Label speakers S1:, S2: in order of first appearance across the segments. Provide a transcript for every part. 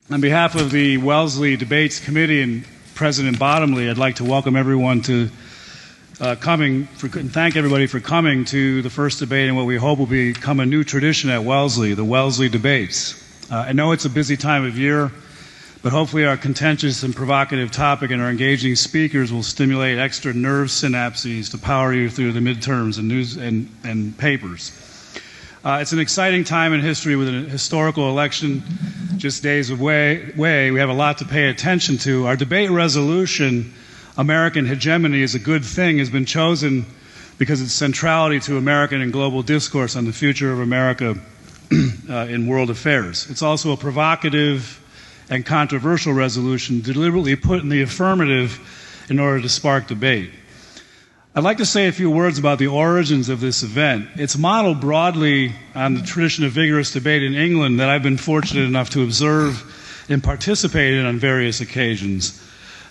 S1: On behalf of the Wellesley Debates Committee and President Bottomley, I'd like to welcome everyone to and thank everybody for coming to the first debate in what we hope will become a new tradition at Wellesley, the Wellesley Debates. I know it's a busy time of year, but hopefully our contentious and provocative topic and our engaging speakers will stimulate extra nerve synapses to power you through the midterms and news and papers. It's an exciting time in history with an historical election just days away. We have a lot to pay attention to. Our debate resolution, American Hegemony is a good thing, has been chosen because its centrality to American and global discourse on the future of America in world affairs. It's also a provocative and controversial resolution deliberately put in the affirmative in order to spark debate. I'd like to say a few words about the origins of this event. It's modeled broadly on the tradition of vigorous debate in England that I've been fortunate enough to observe and participate in on various occasions.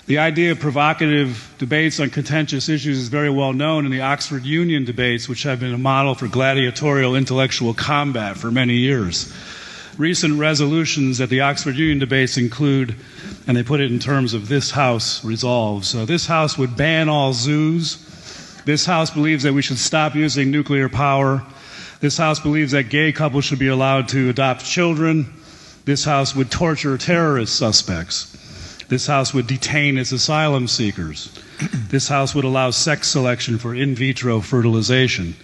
S1: The idea of provocative debates on contentious issues is very well known in the Oxford Union debates, which have been a model for gladiatorial intellectual combat for many years. Recent resolutions at the Oxford Union debates include, and they put it in terms of this House resolves, this House would ban all zoos. This House believes that we should stop using nuclear power. This House believes that gay couples should be allowed to adopt children. This House would torture terrorist suspects. This House would detain its asylum seekers. This House would allow sex selection for in vitro fertilization.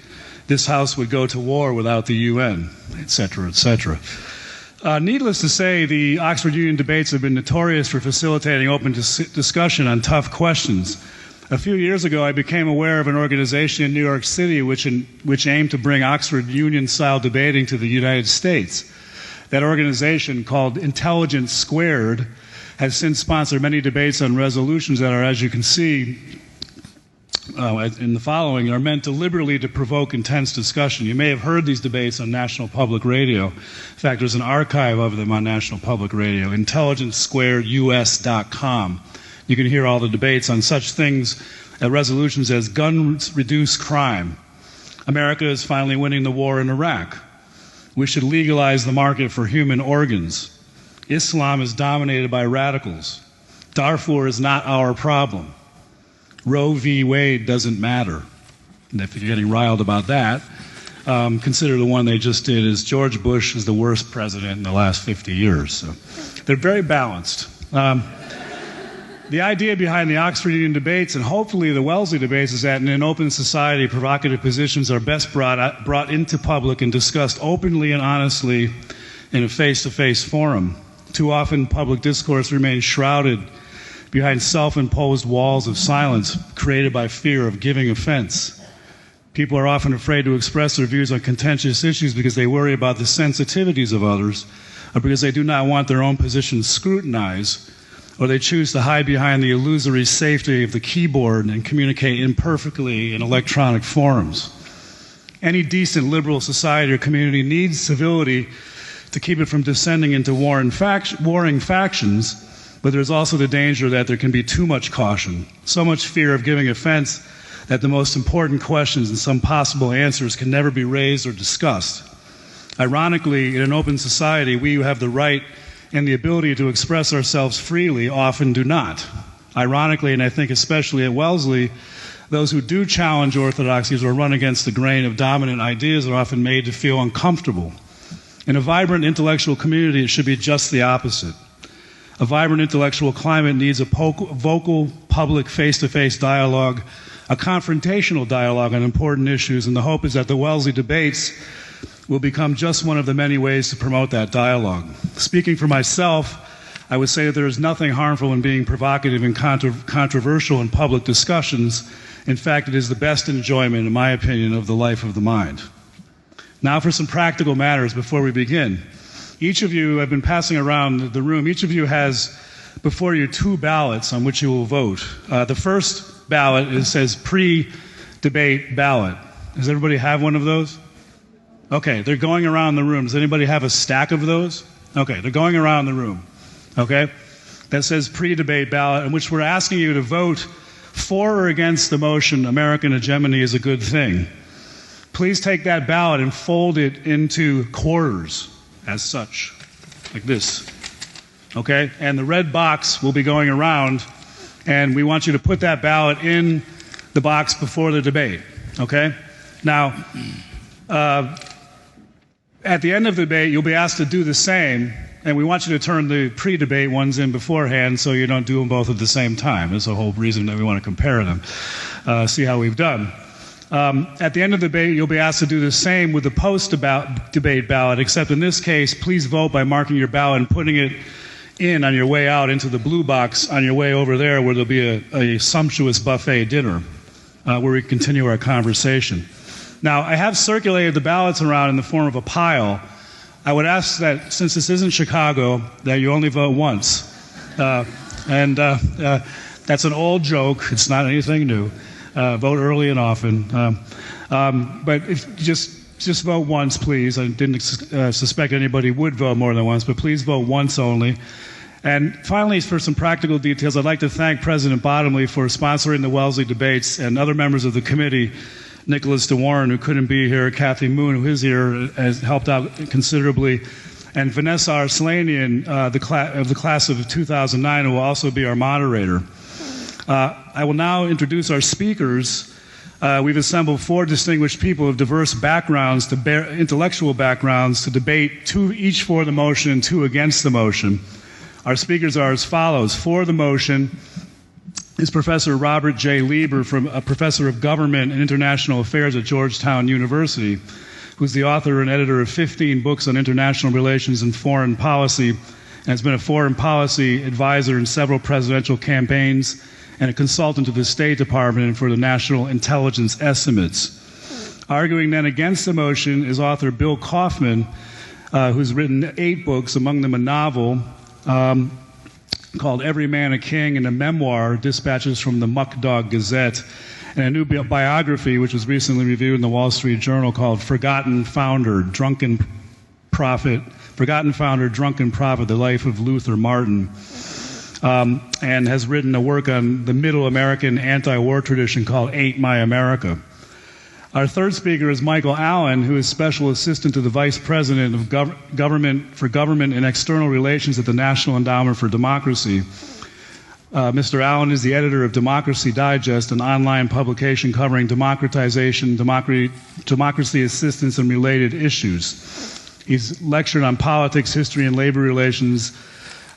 S1: This House would go to war without the UN, etc., etc. Needless to say, the Oxford Union debates have been notorious for facilitating open discussion on tough questions. A few years ago, I became aware of an organization in New York City which aimed to bring Oxford Union-style debating to the United States. That organization, called Intelligence Squared, has since sponsored many debates on resolutions that are, as you can see in the following, are meant deliberately to provoke intense discussion. You may have heard these debates on National Public Radio. In fact, there's an archive of them on National Public Radio, intelligencesquaredus.com. You can hear all the debates on such things, resolutions as guns reduce crime. America is finally winning the war in Iraq. We should legalize the market for human organs. Islam is dominated by radicals. Darfur is not our problem. Roe v. Wade doesn't matter. And if you're getting riled about that, consider the one they just did is George Bush is the worst president in the last 50 years. So they're very balanced. The idea behind the Oxford Union debates and hopefully the Wellesley debates is that in an open society, provocative positions are best brought into public and discussed openly and honestly in a face-to-face forum. Too often, public discourse remains shrouded behind self-imposed walls of silence created by fear of giving offense. People are often afraid to express their views on contentious issues because they worry about the sensitivities of others or because they do not want their own positions scrutinized, or they choose to hide behind the illusory safety of the keyboard and communicate imperfectly in electronic forums. Any decent liberal society or community needs civility to keep it from descending into warring factions, but there's also the danger that there can be too much caution, so much fear of giving offense that the most important questions and some possible answers can never be raised or discussed. Ironically, in an open society, we who have the right and the ability to express ourselves freely often do not. Ironically, and I think especially at Wellesley, those who do challenge orthodoxies or run against the grain of dominant ideas are often made to feel uncomfortable. In a vibrant intellectual community, it should be just the opposite. A vibrant intellectual climate needs a vocal, public, face-to-face dialogue, a confrontational dialogue on important issues, and the hope is that the Wellesley debates will become just one of the many ways to promote that dialogue. Speaking for myself, I would say that there is nothing harmful in being provocative and controversial in public discussions. In fact, it is the best enjoyment, in my opinion, of the life of the mind. Now for some practical matters before we begin. Each of you, I've been passing around the room, each of you has before you 2 ballots on which you will vote. The first ballot says pre-debate ballot. Does everybody have one of those? Okay, they're going around the room. Does anybody have a stack of those? Okay, they're going around the room. Okay? That says pre-debate ballot, in which we're asking you to vote for or against the motion, American hegemony is a good thing. Please take that ballot and fold it into quarters, as such, like this. okay? And the red box will be going around, and we want you to put that ballot in the box before the debate, okay? Now, at the end of the debate, you'll be asked to do the same, and we want you to turn the pre-debate ones in beforehand so you don't do them both at the same time. That's the whole reason that we want to compare them, see how we've done. At the end of the debate, you'll be asked to do the same with the post-debate ballot, except in this case, please vote by marking your ballot and putting it in on your way out into the blue box on your way over there, where there'll be a sumptuous buffet dinner where we continue our conversation. Now, I have circulated the ballots around in the form of a pile. I would ask that, since this isn't Chicago, that you only vote once. That's an old joke. It's not anything new. Vote early and often. But if just vote once, please. I didn't suspect anybody would vote more than once, but please vote once only. And finally, for some practical details, I'd like to thank President Bottomley for sponsoring the Wellesley debates, and other members of the committee, Nicholas DeWarren, who couldn't be here, Kathy Moon, who is here, has helped out considerably, and Vanessa Arslanian, of the class of 2009, who will also be our moderator. I will now introduce our speakers. We've assembled 4 distinguished people of diverse backgrounds, intellectual backgrounds, to debate, 2 each for the motion and 2 against the motion. Our speakers are as follows. For the motion is Professor Robert J. Lieber, a professor of government and international affairs at Georgetown University, who's the author and editor of 15 books on international relations and foreign policy, and has been a foreign policy advisor in several presidential campaigns and a consultant to the State Department and for the National Intelligence Estimates. Arguing then against the motion is author Bill Kaufman, who's written 8 books, among them a novel called Every Man a King, and a memoir, Dispatches from the Muck Dog Gazette, and a new biography which was recently reviewed in the Wall Street Journal called Forgotten Founder, Drunken Prophet, The Life of Luther Martin, and has written a work on the Middle American anti-war tradition called Ain't My America. Our third speaker is Michael Allen, who is Special Assistant to the Vice President of Government and External Relations at the National Endowment for Democracy. Mr. Allen is the editor of Democracy Digest, an online publication covering democratization, democracy assistance, and related issues. He's lectured on politics, history, and labor relations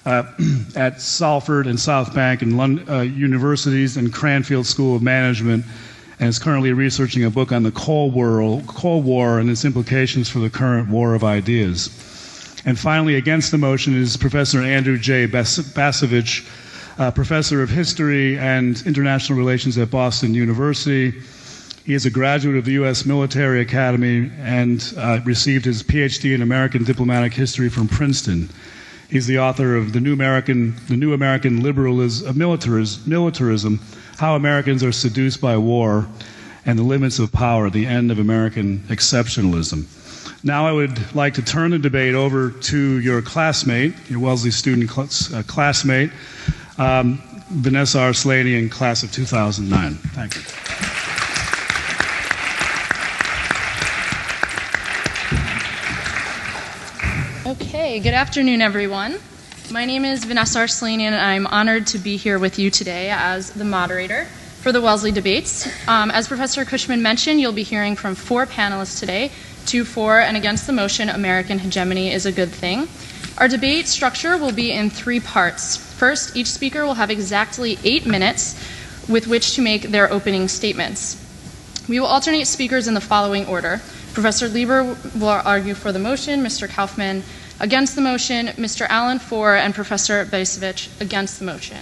S1: at Salford and South Bank and universities and Cranfield School of Management, and is currently researching a book on the Cold War and its implications for the current war of ideas. And finally, against the motion is Professor Andrew J. Basovich, professor of history and international relations at Boston University. He is a graduate of the U.S. Military Academy and received his PhD in American diplomatic history from Princeton. He's the author of The New American Militarism, How Americans Are Seduced by War, and the Limits of Power, The End of American Exceptionalism. Now I would like to turn the debate over to your classmate, your Wellesley student classmate, Vanessa Arslanian, class of 2009. Thank you.
S2: Okay, good afternoon, everyone. My name is Vanessa Arslanian, and I'm honored to be here with you today as the moderator for the Wellesley debates. As Professor Cushman mentioned, you'll be hearing from 4 panelists today, 2 for and against the motion, American hegemony is a good thing. Our debate structure will be in 3 parts. First, each speaker will have exactly 8 minutes with which to make their opening statements. We will alternate speakers in the following order. Professor Lieber will argue for the motion, Mr. Kaufman against the motion, Mr. Allen for, and Professor Basovich against the motion.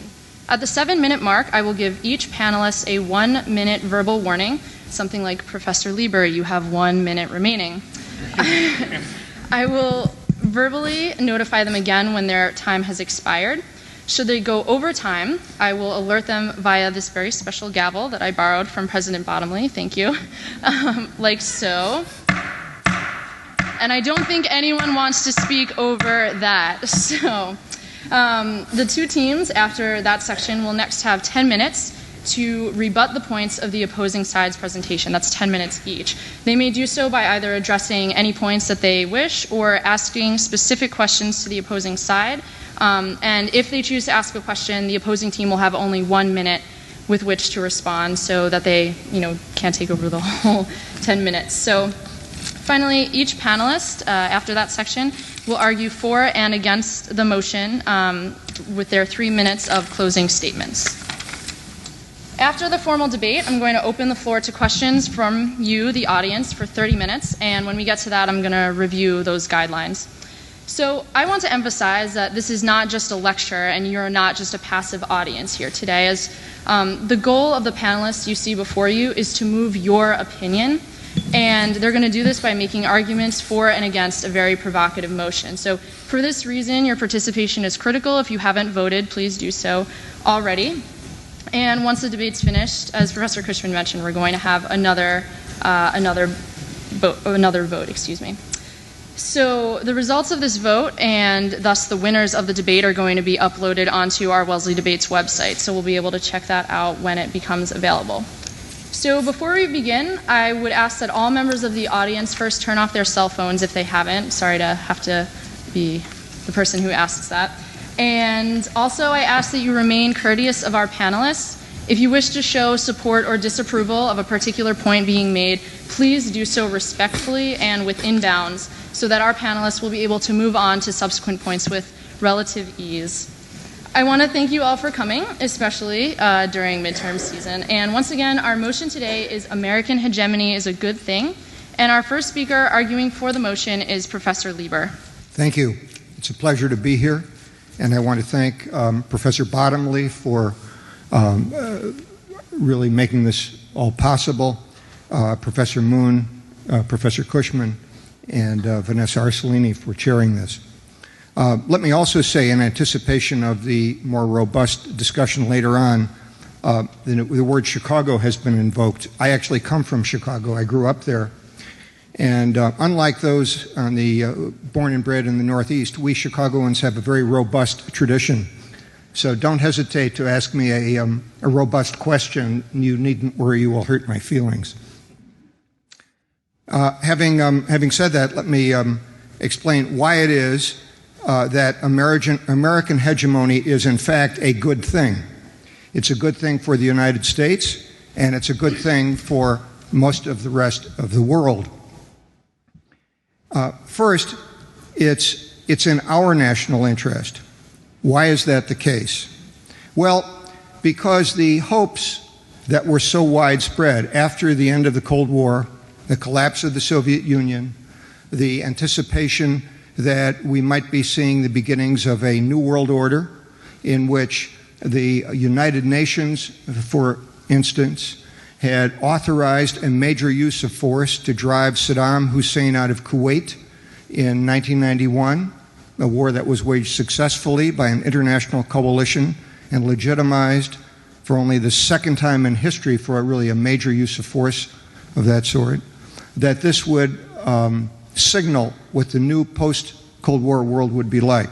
S2: At the 7-minute mark, I will give each panelist a 1-minute verbal warning, something like, Professor Lieber, you have 1 minute remaining. I will verbally notify them again when their time has expired. Should they go over time, I will alert them via this very special gavel that I borrowed from President Bottomley, thank you, like so. And I don't think anyone wants to speak over that. So the 2 teams after that section will next have 10 minutes to rebut the points of the opposing side's presentation. That's 10 minutes each. They may do so by either addressing any points that they wish or asking specific questions to the opposing side And if they choose to ask a question, the opposing team will have only 1 minute with which to respond so that they, can't take over the whole 10 minutes. So finally, each panelist, after that section, will argue for and against the motion with their 3 minutes of closing statements. After the formal debate, I'm going to open the floor to questions from you, the audience, for 30 minutes, and when we get to that, I'm going to review those guidelines. So I want to emphasize that this is not just a lecture, and you're not just a passive audience here today, as the goal of the panelists you see before you is to move your opinion, and they're going to do this by making arguments for and against a very provocative motion. So for this reason, your participation is critical. If you haven't voted, please do so already. And once the debate's finished, as Professor Cushman mentioned, we're going to have another vote. So the results of this vote, and thus the winners of the debate, are going to be uploaded onto our Wellesley Debates website. So we'll be able to check that out when it becomes available. So before we begin, I would ask that all members of the audience first turn off their cell phones if they haven't. Sorry to have to be the person who asks that. And also, I ask that you remain courteous of our panelists. If you wish to show support or disapproval of a particular point being made, please do so respectfully and within bounds so that our panelists will be able to move on to subsequent points with relative ease. I want to thank you all for coming, especially during midterm season. And once again, our motion today is American hegemony is a good thing. And our first speaker arguing for the motion is Professor Lieber.
S3: Thank you. It's a pleasure to be here. And I want to thank Professor Bottomley for really making this all possible, Professor Moon, Professor Cushman, and Vanessa Arcellini for chairing this. Let me also say, in anticipation of the more robust discussion later on, the word Chicago has been invoked. I actually come from Chicago. I grew up there. And unlike those on the born and bred in the Northeast, we Chicagoans have a very robust tradition. So don't hesitate to ask me a robust question. You needn't worry, you will hurt my feelings. Having said that, let me explain why it is that American hegemony is in fact a good thing. It's a good thing for the United States, and it's a good thing for most of the rest of the world. First, it's in our national interest. Why is that the case? Well, because the hopes that were so widespread after the end of the Cold War, the collapse of the Soviet Union, the anticipation that we might be seeing the beginnings of a new world order in which the United Nations, for instance, had authorized a major use of force to drive Saddam Hussein out of Kuwait in 1991, a war that was waged successfully by an international coalition and legitimized for only the second time in history for really a major use of force of that sort, that this would signal what the new post-Cold War world would be like.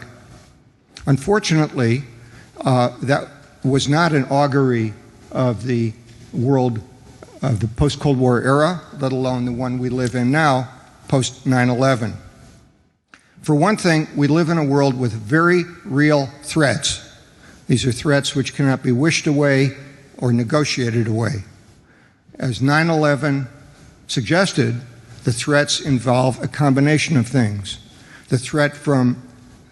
S3: Unfortunately, that was not an augury of the world of the post-Cold War era, let alone the one we live in now, post-9/11. For one thing, we live in a world with very real threats. These are threats which cannot be wished away or negotiated away. As 9/11 suggested, the threats involve a combination of things. The threat from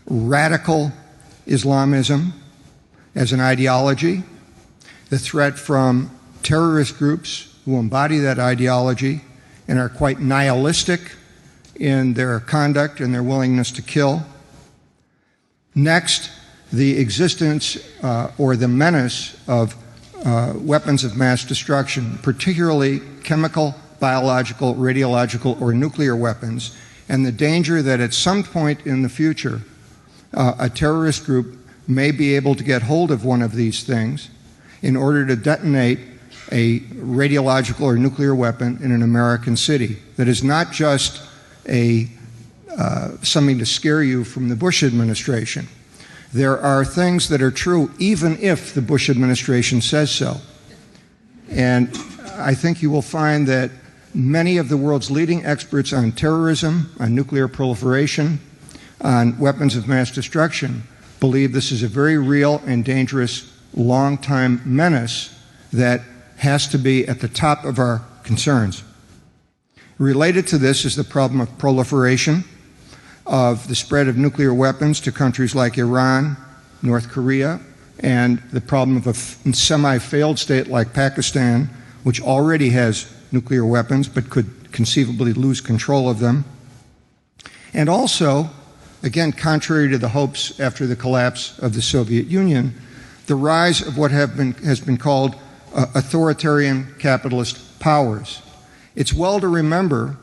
S3: radical Islamism as an ideology, the threat from terrorist groups who embody that ideology and are quite nihilistic in their conduct and their willingness to kill. Next, the existence or the menace of weapons of mass destruction, particularly chemical, biological, radiological, or nuclear weapons, and the danger that at some point in the future, a terrorist group may be able to get hold of one of these things in order to detonate a radiological or nuclear weapon in an American city. That is not just something to scare you from the Bush administration. There are things that are true even if the Bush administration says so. And I think you will find that many of the world's leading experts on terrorism, on nuclear proliferation, on weapons of mass destruction, believe this is a very real and dangerous long-time menace that has to be at the top of our concerns. Related to this is the problem of proliferation, of the spread of nuclear weapons to countries like Iran, North Korea, and the problem of a semi-failed state like Pakistan, which already has nuclear weapons but could conceivably lose control of them. And also, again, contrary to the hopes after the collapse of the Soviet Union, the rise of what has been called authoritarian capitalist powers. It's well to remember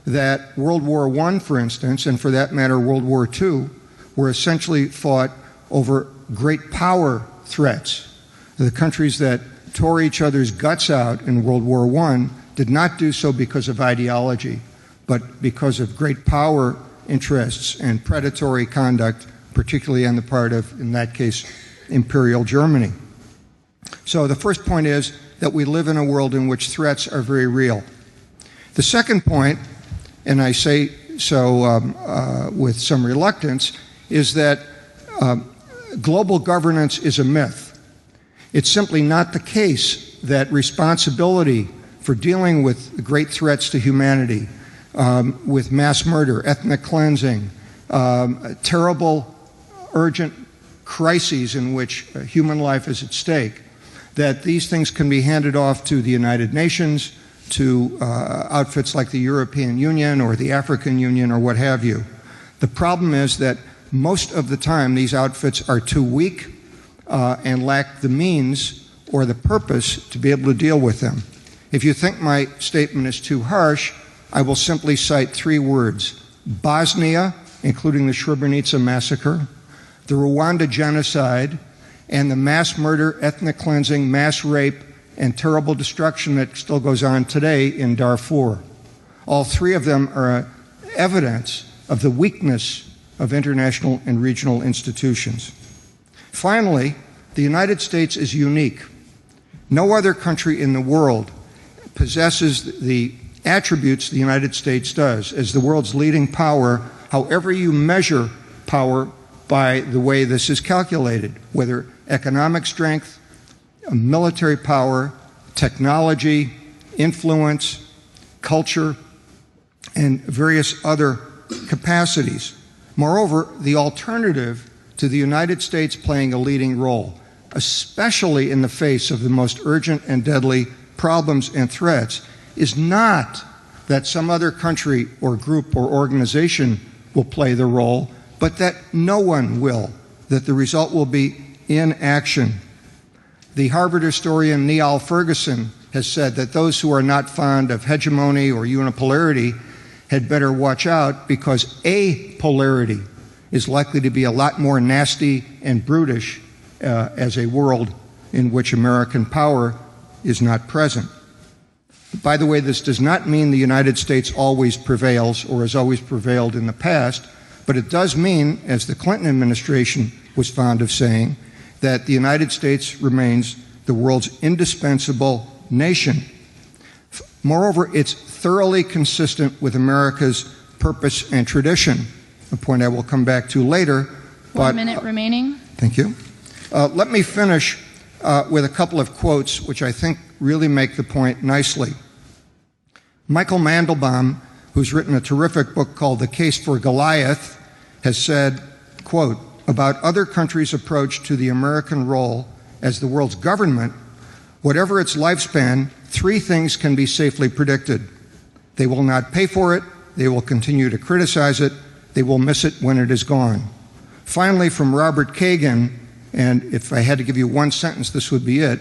S3: that World War I, for instance, and for that matter World War II, were essentially fought over great power threats. The countries that tore each other's guts out in World War I did not do so because of ideology, but because of great power interests and predatory conduct, particularly on the part of, in that case, Imperial Germany. So the first point is that we live in a world in which threats are very real. The second point, and I say so with some reluctance, is that global governance is a myth. It's simply not the case that responsibility for dealing with great threats to humanity, with mass murder, ethnic cleansing, terrible, urgent crises in which human life is at stake, that these things can be handed off to the United Nations, to outfits like the European Union or the African Union or what have you. The problem is that most of the time these outfits are too weak and lack the means or the purpose to be able to deal with them. If you think my statement is too harsh, I will simply cite three words: Bosnia, including the Srebrenica massacre, the Rwanda genocide, and the mass murder, ethnic cleansing, mass rape, and terrible destruction that still goes on today in Darfur. All three of them are evidence of the weakness of international and regional institutions. Finally, the United States is unique. No other country in the world possesses the attributes the United States does as the world's leading power, however you measure power by the way this is calculated, whether economic strength, military power, technology, influence, culture, and various other capacities. Moreover, the alternative to the United States playing a leading role, especially in the face of the most urgent and deadly problems and threats, is not that some other country or group or organization will play the role, but that no one will, that the result will be inaction. The Harvard historian Niall Ferguson has said that those who are not fond of hegemony or unipolarity had better watch out, because apolarity is likely to be a lot more nasty and brutish as a world in which American power is not present. By the way, this does not mean the United States always prevails or has always prevailed in the past, but it does mean, as the Clinton administration was fond of saying, that the United States remains the world's indispensable nation. Moreover, it's thoroughly consistent with America's purpose and tradition, a point I will come back to later.
S2: 1 minute remaining.
S3: Thank you. Let me finish with a couple of quotes which I think really make the point nicely. Michael Mandelbaum, who's written a terrific book called The Case for Goliath, has said, quote, about other countries' approach to the American role as the world's government, whatever its lifespan, three things can be safely predicted. They will not pay for it, they will continue to criticize it, they will miss it when it is gone. Finally, from Robert Kagan, and if I had to give you one sentence, this would be it,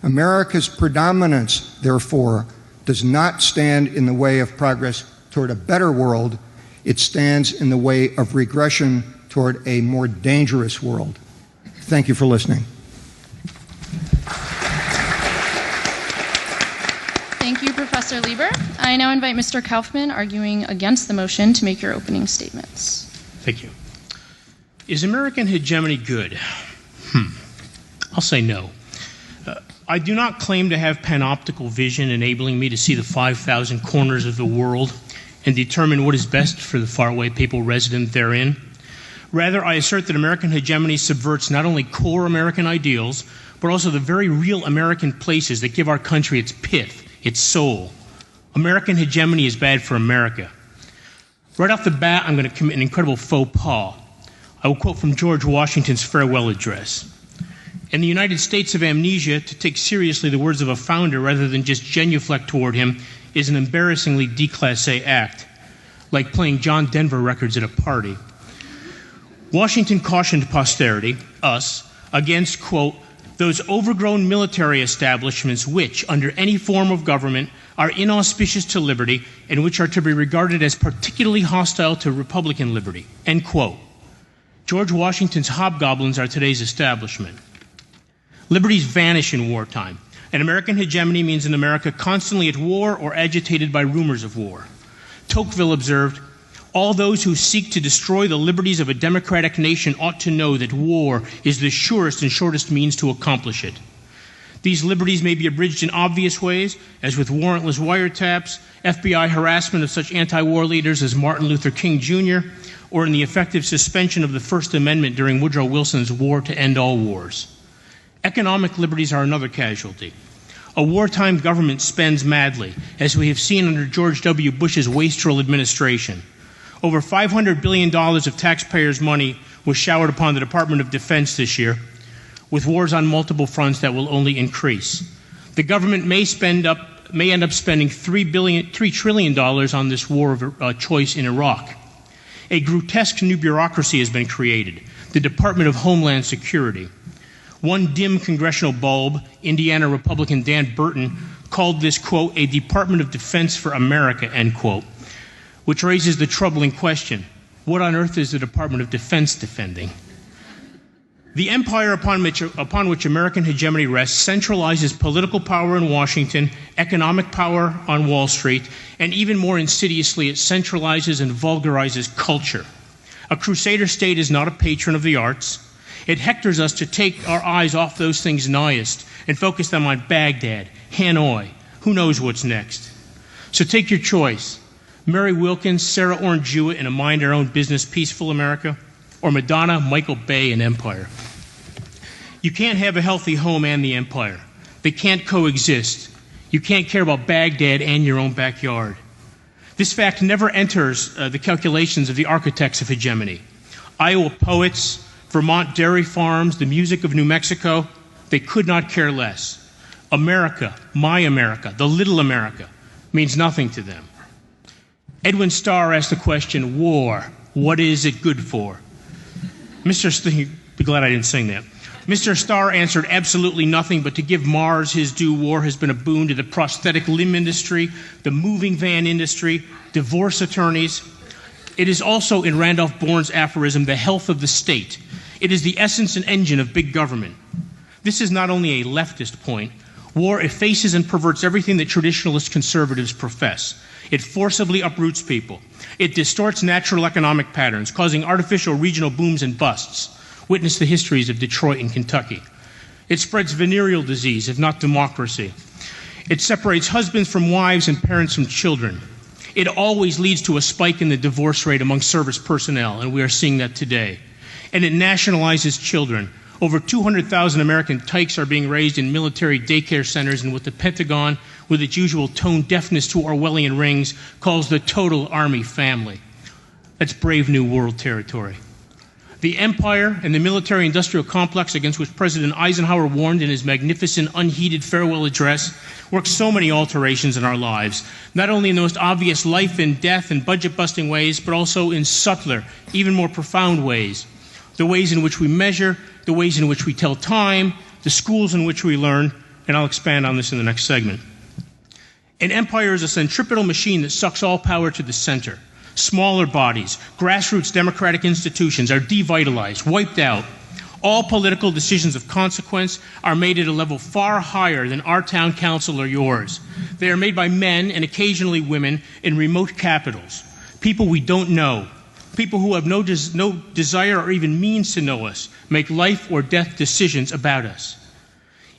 S3: America's predominance, therefore, does not stand in the way of progress toward a better world, it stands in the way of regression toward a more dangerous world. Thank you for listening.
S2: Thank you, Professor Lieber. I now invite Mr. Kaufman, arguing against the motion, to make your opening statements.
S4: Thank you. Is American hegemony good? I'll say no. I do not claim to have panoptical vision enabling me to see the 5,000 corners of the world and determine what is best for the faraway people resident therein. Rather, I assert that American hegemony subverts not only core American ideals, but also the very real American places that give our country its pith, its soul. American hegemony is bad for America. Right off the bat, I'm going to commit an incredible faux pas. I will quote from George Washington's farewell address. In the United States of amnesia, to take seriously the words of a founder rather than just genuflect toward him is an embarrassingly déclassé act, like playing John Denver records at a party. Washington cautioned posterity, us, against, quote, those overgrown military establishments which, under any form of government, are inauspicious to liberty and which are to be regarded as particularly hostile to Republican liberty, end quote. George Washington's hobgoblins are today's establishment. Liberties vanish in wartime, and American hegemony means an America constantly at war or agitated by rumors of war. Tocqueville observed, all those who seek to destroy the liberties of a democratic nation ought to know that war is the surest and shortest means to accomplish it. These liberties may be abridged in obvious ways, as with warrantless wiretaps, FBI harassment of such anti-war leaders as Martin Luther King Jr., or in the effective suspension of the First Amendment during Woodrow Wilson's War to End All Wars. Economic liberties are another casualty. A wartime government spends madly, as we have seen under George W. Bush's wastrel administration. Over $500 billion of taxpayers' money was showered upon the Department of Defense this year, with wars on multiple fronts that will only increase. The government may end up spending $3 trillion on this war of choice in Iraq. A grotesque new bureaucracy has been created, the Department of Homeland Security. One dim congressional bulb, Indiana Republican Dan Burton, called this, quote, a Department of Defense for America, end quote, which raises the troubling question, what on earth is the Department of Defense defending? The empire upon which American hegemony rests centralizes political power in Washington, economic power on Wall Street, and even more insidiously, it centralizes and vulgarizes culture. A crusader state is not a patron of the arts. It hectors us to take our eyes off those things nighest and focus them on Baghdad, Hanoi, who knows what's next. So take your choice. Mary Wilkins, Sarah Orne Jewett in a Mind Our Own Business, Peaceful America, or Madonna, Michael Bay in Empire. You can't have a healthy home and the empire. They can't coexist. You can't care about Baghdad and your own backyard. This fact never enters the calculations of the architects of hegemony. Iowa poets, Vermont dairy farms, the music of New Mexico, they could not care less. America, my America, the little America, means nothing to them. Edwin Starr asked the question, war, what is it good for? Be glad I didn't sing that. Mr. Starr answered absolutely nothing, but to give Mars his due, war has been a boon to the prosthetic limb industry, the moving van industry, divorce attorneys. It is also, in Randolph Bourne's aphorism, the health of the state. It is the essence and engine of big government. This is not only a leftist point. War effaces and perverts everything that traditionalist conservatives profess. It forcibly uproots people. It distorts natural economic patterns, causing artificial regional booms and busts. Witness the histories of Detroit and Kentucky. It spreads venereal disease, if not democracy. It separates husbands from wives and parents from children. It always leads to a spike in the divorce rate among service personnel, and we are seeing that today. And it nationalizes children. Over 200,000 American tykes are being raised in military daycare centers, and what the Pentagon, with its usual tone deafness to Orwellian rings, calls the total Army family. That's brave new world territory. The empire and the military-industrial complex against which President Eisenhower warned in his magnificent, unheeded farewell address works so many alterations in our lives, not only in the most obvious life and death and budget-busting ways, but also in subtler, even more profound ways. The ways in which we measure, the ways in which we tell time, the schools in which we learn, and I'll expand on this in the next segment. An empire is a centripetal machine that sucks all power to the center. Smaller bodies, grassroots democratic institutions are devitalized, wiped out. All political decisions of consequence are made at a level far higher than our town council or yours. They are made by men and occasionally women in remote capitals, people we don't know, people who have no desire or even means to know us, make life or death decisions about us.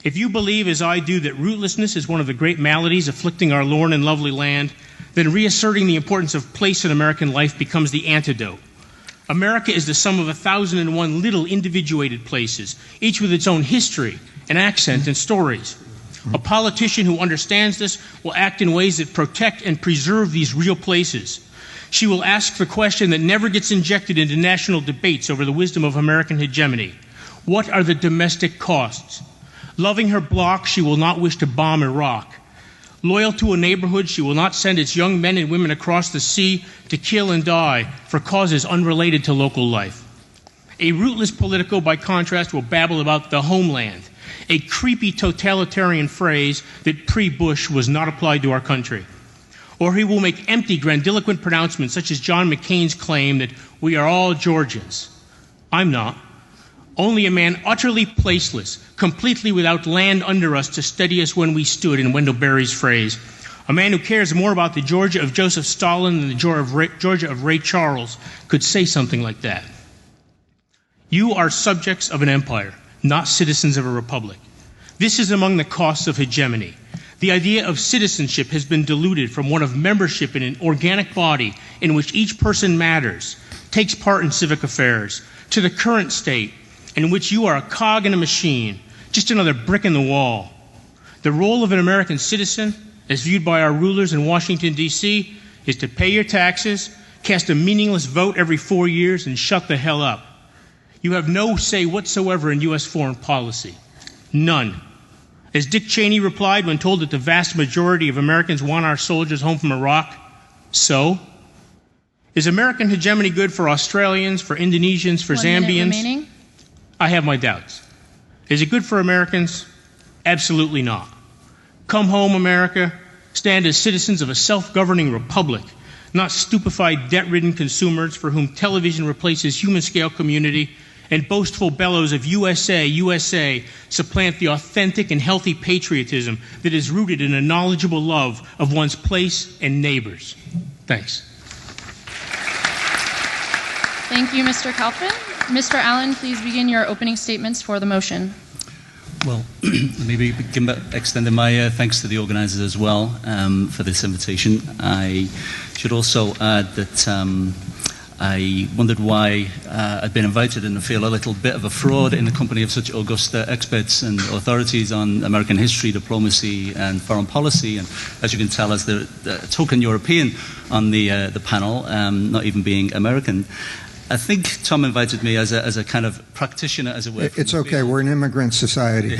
S4: If you believe, as I do, that rootlessness is one of the great maladies afflicting our lorn and lovely land, then reasserting the importance of place in American life becomes the antidote. America is the sum of 1,001 little individuated places, each with its own history and accent and stories. A politician who understands this will act in ways that protect and preserve these real places. She will ask the question that never gets injected into national debates over the wisdom of American hegemony. What are the domestic costs? Loving her bloc, she will not wish to bomb Iraq. Loyal to a neighborhood, she will not send its young men and women across the sea to kill and die for causes unrelated to local life. A rootless Politico, by contrast, will babble about the homeland, a creepy totalitarian phrase that pre-Bush was not applied to our country. Or he will make empty, grandiloquent pronouncements such as John McCain's claim that we are all Georgians. I'm not. Only a man utterly placeless, completely without land under us to steady us when we stood, in Wendell Berry's phrase. A man who cares more about the Georgia of Joseph Stalin than the Georgia of Ray Charles could say something like that. You are subjects of an empire, not citizens of a republic. This is among the costs of hegemony. The idea of citizenship has been diluted from one of membership in an organic body in which each person matters, takes part in civic affairs, to the current state, in which you are a cog in a machine, just another brick in the wall. The role of an American citizen, as viewed by our rulers in Washington, D.C., is to pay your taxes, cast a meaningless vote every 4 years, and shut the hell up. You have no say whatsoever in U.S. foreign policy. None. As Dick Cheney replied when told that the vast majority of Americans want our soldiers home from Iraq, so? Is American hegemony good for Australians, for Indonesians, for
S2: 1 minute
S4: Zambians?
S2: remaining.
S4: I have my doubts. Is it good for Americans? Absolutely not. Come home, America. Stand as citizens of a self-governing republic, not stupefied, debt-ridden consumers for whom television replaces human-scale community and boastful bellows of USA, USA supplant the authentic and healthy patriotism that is rooted in a knowledgeable love of one's place and neighbors. Thanks.
S2: Thank you, Mr. Kalfin. Mr. Allen, please begin your opening statements for the motion.
S5: Well, maybe extending my thanks to the organisers as well for this invitation. I should also add that I wondered why I'd been invited and I feel a little bit of a fraud in the company of such august experts and authorities on American history, diplomacy and foreign policy. And as you can tell, as the token European on the panel, not even being American, I think Tom invited me as a kind of practitioner, as it were.
S3: It's okay. We're an immigrant society.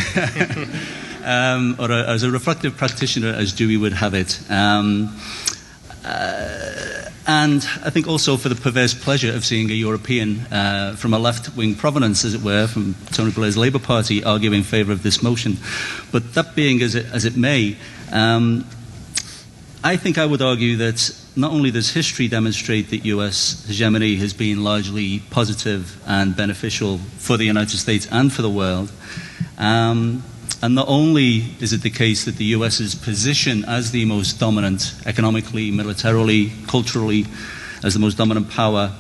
S5: Or as a reflective practitioner, as Dewey would have it. And I think also for the perverse pleasure of seeing a European from a left-wing provenance, as it were, from Tony Blair's Labour Party, argue in favour of this motion. But that being as it may, I think I would argue that not only does history demonstrate that US hegemony has been largely positive and beneficial for the United States and for the world, and not only is it the case that the US's position as the most dominant economically, militarily, culturally, as the most dominant power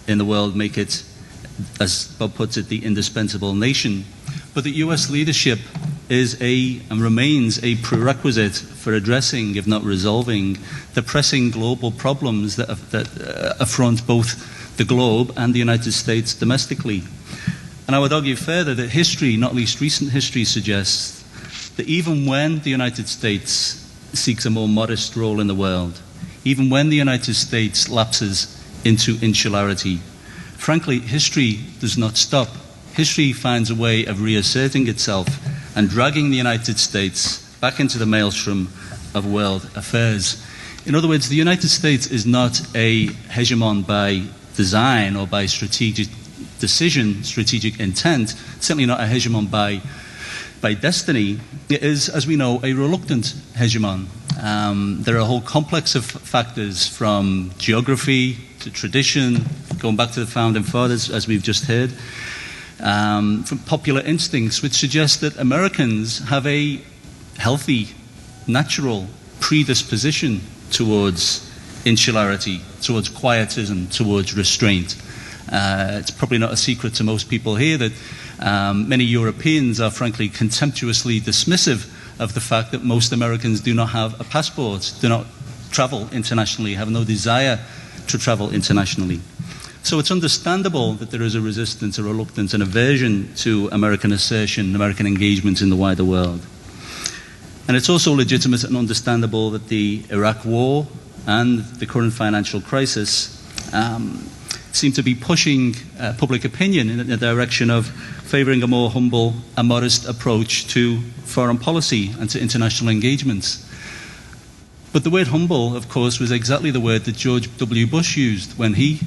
S5: in the world make it, as Bob puts it, the indispensable nation, but that US leadership is and remains a prerequisite for addressing, if not resolving, the pressing global problems that affront both the globe and the United States domestically. And I would argue further that history, not least recent history, suggests that even when the United States seeks a more modest role in the world, even when the United States lapses into insularity, frankly, history does not stop. History finds a way of reasserting itself and dragging the United States back into the maelstrom of world affairs. In other words, the United States is not a hegemon by design or by strategic decision, strategic intent, certainly not a hegemon by destiny. It is, as we know, a reluctant hegemon. There are a whole complex of factors, from geography to tradition, going back to the founding fathers, as we've just heard, from popular instincts, which suggest that Americans have a healthy, natural predisposition towards insularity, towards quietism, towards restraint. It's probably not a secret to most people here that many Europeans are frankly contemptuously dismissive of the fact that most Americans do not have a passport, do not travel internationally, have no desire to travel internationally. So it's understandable that there is a resistance, a reluctance, an aversion to American assertion, American engagement in the wider world. And it's also legitimate and understandable that the Iraq War and the current financial crisis seem to be pushing public opinion in the direction of favouring a more humble and modest approach to foreign policy and to international engagements. But the word humble, of course, was exactly the word that George W. Bush used when he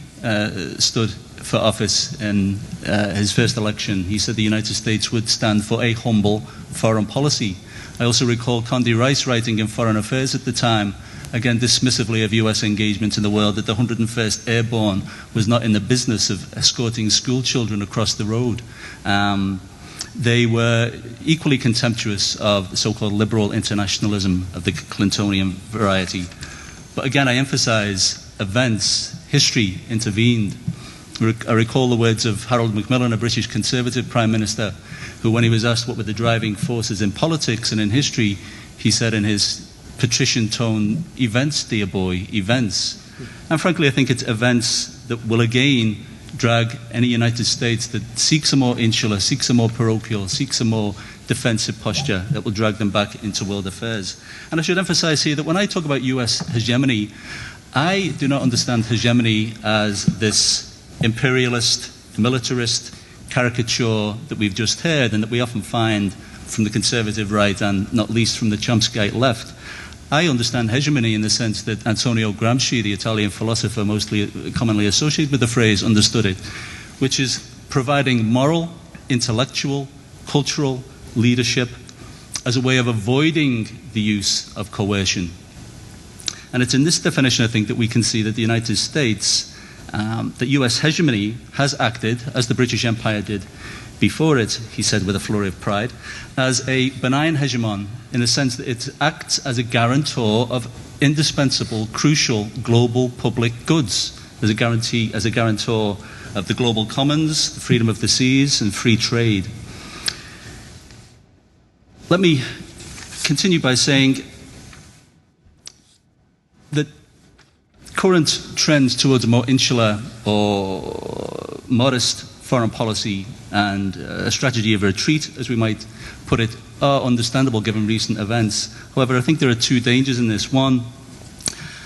S5: stood for office in his first election. He said the United States would stand for a humble foreign policy. I also recall Condi Rice writing in Foreign Affairs at the time, again dismissively of US engagement in the world, that the 101st Airborne was not in the business of escorting school children across the road. They were equally contemptuous of the so-called liberal internationalism of the Clintonian variety. But again, I emphasize events, history intervened. I recall the words of Harold Macmillan, a British Conservative Prime Minister, who, when he was asked what were the driving forces in politics and in history, he said in his patrician tone, "Events, dear boy, events." And frankly, I think it's events that will again drag any United States that seeks a more insular, seeks a more parochial, seeks a more defensive posture, that will drag them back into world affairs. And I should emphasize here that when I talk about US hegemony, I do not understand hegemony as this imperialist, militarist caricature that we've just heard and that we often find from the conservative right and not least from the Chomskyite left. I understand hegemony in the sense that Antonio Gramsci, the Italian philosopher mostly commonly associated with the phrase, understood it, which is providing moral, intellectual, cultural leadership as a way of avoiding the use of coercion. And it's in this definition, I think, that we can see that the United States, that US hegemony has acted, as the British Empire did before it, he said with a flurry of pride, as a benign hegemon, in the sense that it acts as a guarantor of indispensable, crucial global public goods, as a guarantor of the global commons, the freedom of the seas, and free trade. Let me continue by saying that current trends towards a more insular or modest foreign policy and a strategy of retreat, as we might put it, are understandable given recent events. However, I think there are two dangers in this. One,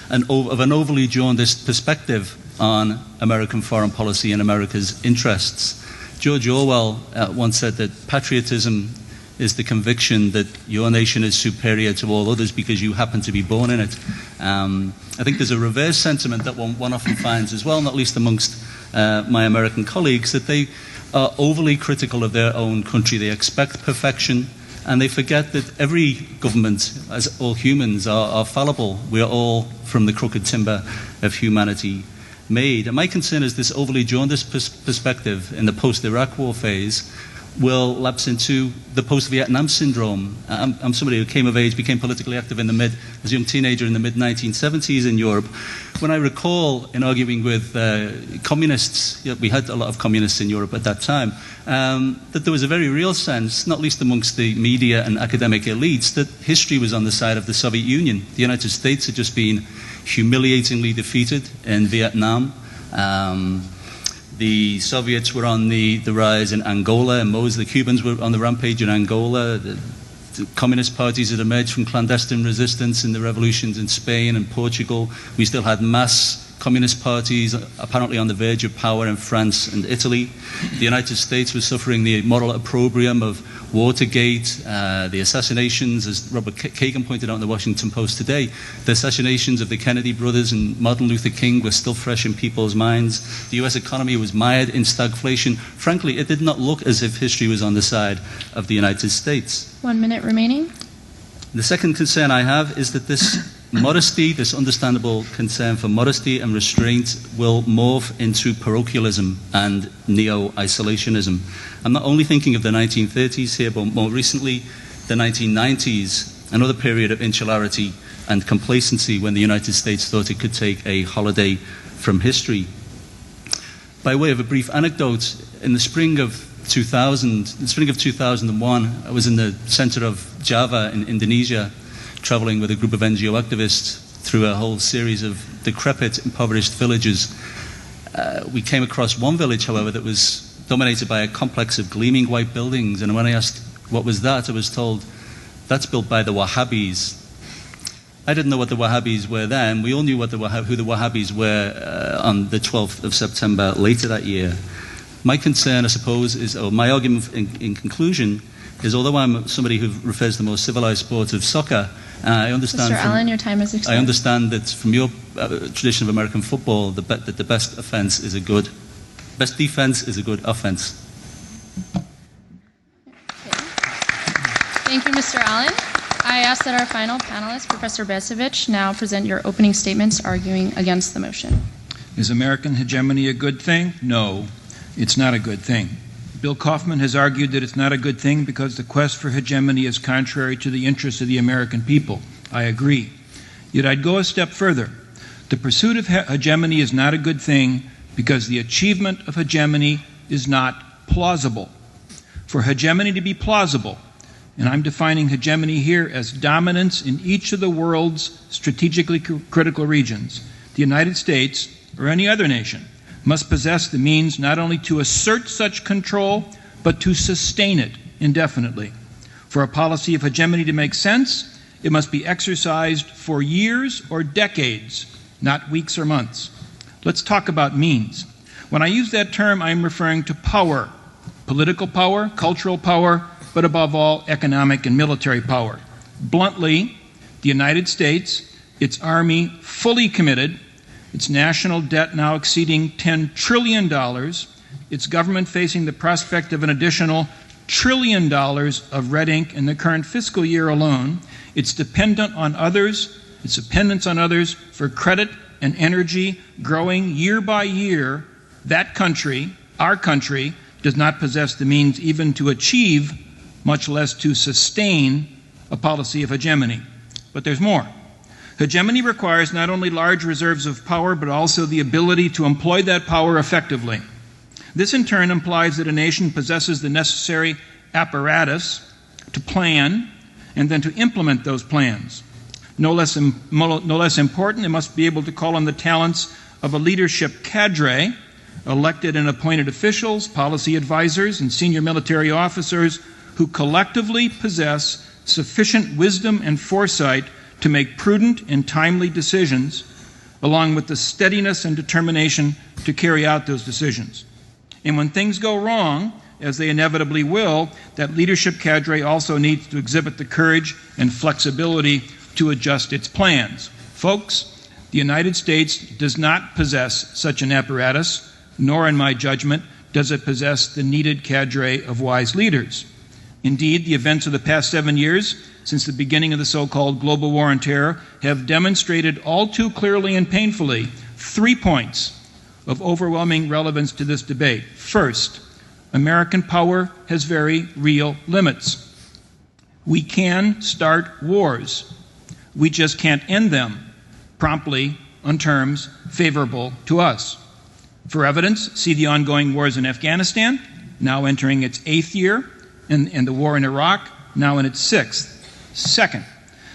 S5: of an overly jaundiced perspective on American foreign policy and America's interests. George Orwell once said that patriotism is the conviction that your nation is superior to all others because you happen to be born in it. I think there's a reverse sentiment that one often finds as well, not least amongst my American colleagues, that they are overly critical of their own country. They expect perfection, and they forget that every government, as all humans, are fallible. We are all from the crooked timber of humanity made. And my concern is this overly jaundiced perspective in the post-Iraq war phase will lapse into the post-Vietnam syndrome. I'm somebody who came of age, became politically active as a young teenager in the mid-1970s in Europe. When I recall, in arguing with communists, we had a lot of communists in Europe at that time, that there was a very real sense, not least amongst the media and academic elites, that history was on the side of the Soviet Union. The United States had just been humiliatingly defeated in Vietnam. The Soviets were on the rise in Angola and Moscow. The Cubans were on the rampage in Angola. The communist parties had emerged from clandestine resistance in the revolutions in Spain and Portugal. We still had mass communist parties apparently on the verge of power in France and Italy. The United States was suffering the moral opprobrium of Watergate, the assassinations, as Robert Kagan pointed out in the Washington Post today, the assassinations of the Kennedy brothers and Martin Luther King were still fresh in people's minds. The US economy was mired in stagflation. Frankly, it did not look as if history was on the side of the United States.
S2: 1 minute remaining.
S5: The second concern I have is that this modesty, this understandable concern for modesty and restraint, will morph into parochialism and neo-isolationism. I'm not only thinking of the 1930s here, but more recently, the 1990s, another period of insularity and complacency when the United States thought it could take a holiday from history. By way of a brief anecdote, in the spring of 2001, I was in the center of Java in Indonesia, traveling with a group of NGO activists through a whole series of decrepit, impoverished villages. We came across one village, however, that was dominated by a complex of gleaming white buildings, and when I asked what was that, I was told that's built by the Wahhabis. I didn't know what the Wahhabis were then. We all knew who the Wahhabis were on the 12th of September later that year. My concern, I suppose, is, or my argument in conclusion, is although I'm somebody who refers to the most civilized sport of soccer, I understand.
S2: Mr. Allen, your time is expired.
S5: I understand that from your tradition of American football, that the best defense is a good offense.
S2: Thank you, Mr. Allen. I ask that our final panelist, Professor Besovich, now present your opening statements arguing against the motion.
S6: Is American hegemony a good thing? No, it's not a good thing. Bill Kaufman has argued that it's not a good thing because the quest for hegemony is contrary to the interests of the American people. I agree. Yet I'd go a step further. The pursuit of hegemony is not a good thing because the achievement of hegemony is not plausible. For hegemony to be plausible, and I'm defining hegemony here as dominance in each of the world's strategically critical regions, the United States, or any other nation, must possess the means not only to assert such control, but to sustain it indefinitely. For a policy of hegemony to make sense, it must be exercised for years or decades, not weeks or months. Let's talk about means. When I use that term, I'm referring to power, political power, cultural power, but above all, economic and military power. Bluntly, the United States, its army fully committed, its national debt now exceeding $10 trillion, its government facing the prospect of an additional $1 trillion of red ink in the current fiscal year alone, its dependence on others for credit and energy growing year by year, that country, our country, does not possess the means even to achieve, much less to sustain, a policy of hegemony. But there's more. Hegemony requires not only large reserves of power, but also the ability to employ that power effectively. This in turn implies that a nation possesses the necessary apparatus to plan and then to implement those plans. No less important, it must be able to call on the talents of a leadership cadre, elected and appointed officials, policy advisors, and senior military officers who collectively possess sufficient wisdom and foresight to make prudent and timely decisions, along with the steadiness and determination to carry out those decisions. And when things go wrong, as they inevitably will, that leadership cadre also needs to exhibit the courage and flexibility to adjust its plans. Folks, the United States does not possess such an apparatus, nor, in my judgment, does it possess the needed cadre of wise leaders. Indeed, the events of the past 7 years, since the beginning of the so-called global war on terror, have demonstrated all too clearly and painfully 3 points of overwhelming relevance to this debate. First, American power has very real limits. We can start wars. We just can't end them promptly on terms favorable to us. For evidence, see the ongoing wars in Afghanistan, now entering its 8th year, and the war in Iraq, now in its 6th. Second,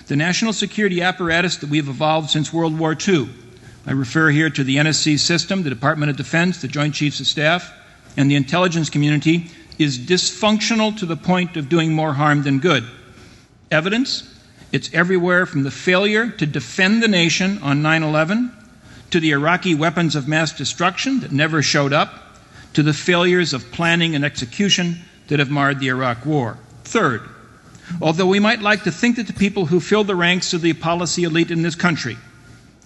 S6: the national security apparatus that we've evolved since World War II. I refer here to the NSC system, the Department of Defense, the Joint Chiefs of Staff, and the intelligence community, is dysfunctional to the point of doing more harm than good. Evidence? It's everywhere from the failure to defend the nation on 9/11, to the Iraqi weapons of mass destruction that never showed up, to the failures of planning and execution that have marred the Iraq War. Third, although we might like to think that the people who fill the ranks of the policy elite in this country,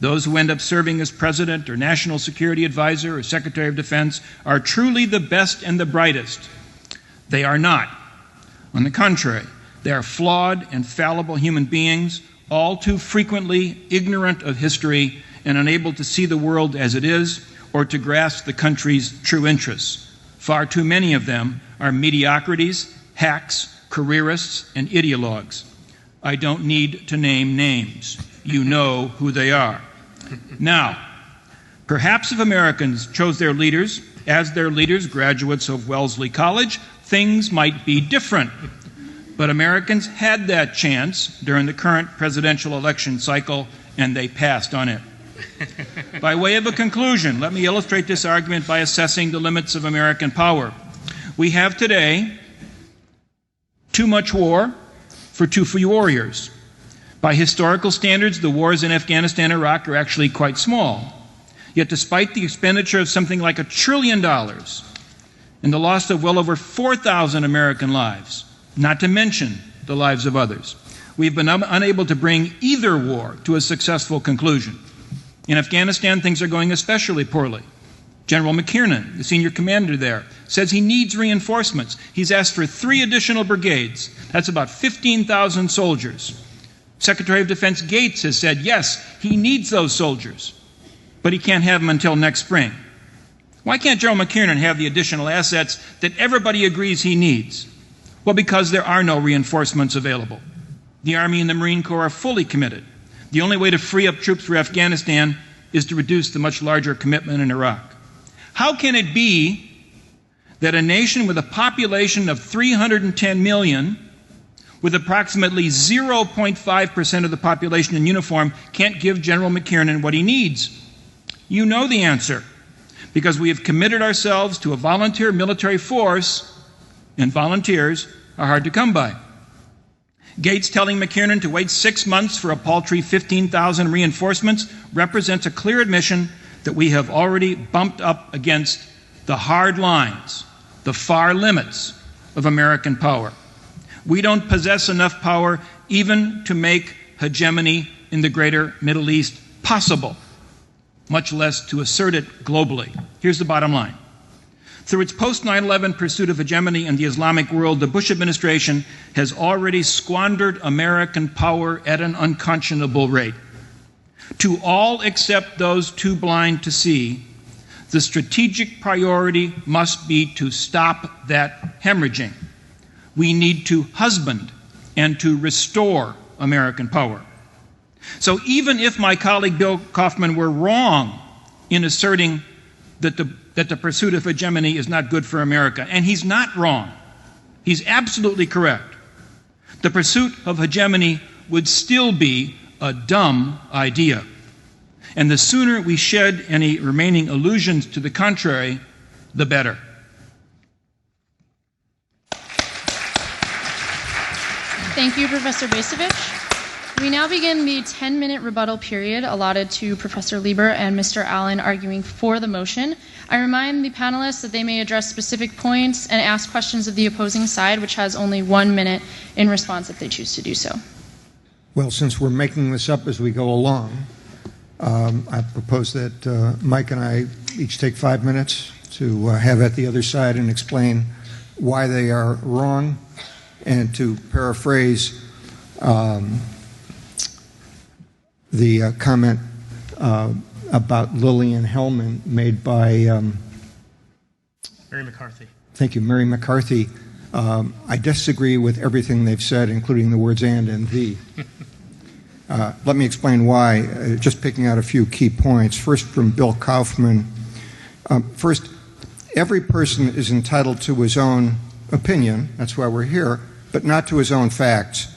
S6: those who end up serving as president or national security advisor or secretary of defense, are truly the best and the brightest, they are not. On the contrary, they are flawed and fallible human beings, all too frequently ignorant of history and unable to see the world as it is or to grasp the country's true interests. Far too many of them are mediocrities, hacks, careerists, and ideologues. I don't need to name names. You know who they are. Now, perhaps if Americans chose their leaders as their leaders, graduates of Wellesley College, things might be different. But Americans had that chance during the current presidential election cycle, and they passed on it. By way of a conclusion, let me illustrate this argument by assessing the limits of American power. We have today too much war for too few warriors. By historical standards, the wars in Afghanistan and Iraq are actually quite small. Yet despite the expenditure of something like $1 trillion and the loss of well over 4,000 American lives, not to mention the lives of others, we've been unable to bring either war to a successful conclusion. In Afghanistan, things are going especially poorly. General McKiernan, the senior commander there, says he needs reinforcements. He's asked for 3 additional brigades. That's about 15,000 soldiers. Secretary of Defense Gates has said, yes, he needs those soldiers, but he can't have them until next spring. Why can't General McKiernan have the additional assets that everybody agrees he needs? Well, because there are no reinforcements available. The Army and the Marine Corps are fully committed. The only way to free up troops for Afghanistan is to reduce the much larger commitment in Iraq. How can it be that a nation with a population of 310 million, with approximately 0.5% of the population in uniform, can't give General McKiernan what he needs? You know the answer, because we have committed ourselves to a volunteer military force, and volunteers are hard to come by. Gates telling McKiernan to wait 6 months for a paltry 15,000 reinforcements represents a clear admission that we have already bumped up against the hard lines, the far limits of American power. We don't possess enough power even to make hegemony in the greater Middle East possible, much less to assert it globally. Here's the bottom line. Through its post-9/11 pursuit of hegemony in the Islamic world, the Bush administration has already squandered American power at an unconscionable rate. To all except those too blind to see, the strategic priority must be to stop that hemorrhaging. We need to husband and to restore American power. So even if my colleague Bill Kaufman were wrong in asserting that the pursuit of hegemony is not good for America, and he's not wrong, he's absolutely correct, the pursuit of hegemony would still be a dumb idea. And the sooner we shed any remaining illusions to the contrary, the better.
S2: Thank you, Professor Bacevich. We now begin the 10-minute rebuttal period allotted to Professor Lieber and Mr. Allen arguing for the motion. I remind the panelists that they may address specific points and ask questions of the opposing side, which has only 1 minute in response if they choose to do so.
S3: Well, since we're making this up as we go along, I propose that Mike and I each take 5 minutes to have at the other side and explain why they are wrong, and to paraphrase the comment about Lillian Hellman made by
S4: Mary McCarthy.
S3: Thank you, Mary McCarthy. I disagree with everything they've said, including the words and the. Let me explain why, just picking out a few key points. First, from Bill Kaufman. First, every person is entitled to his own opinion, that's why we're here, but not to his own facts.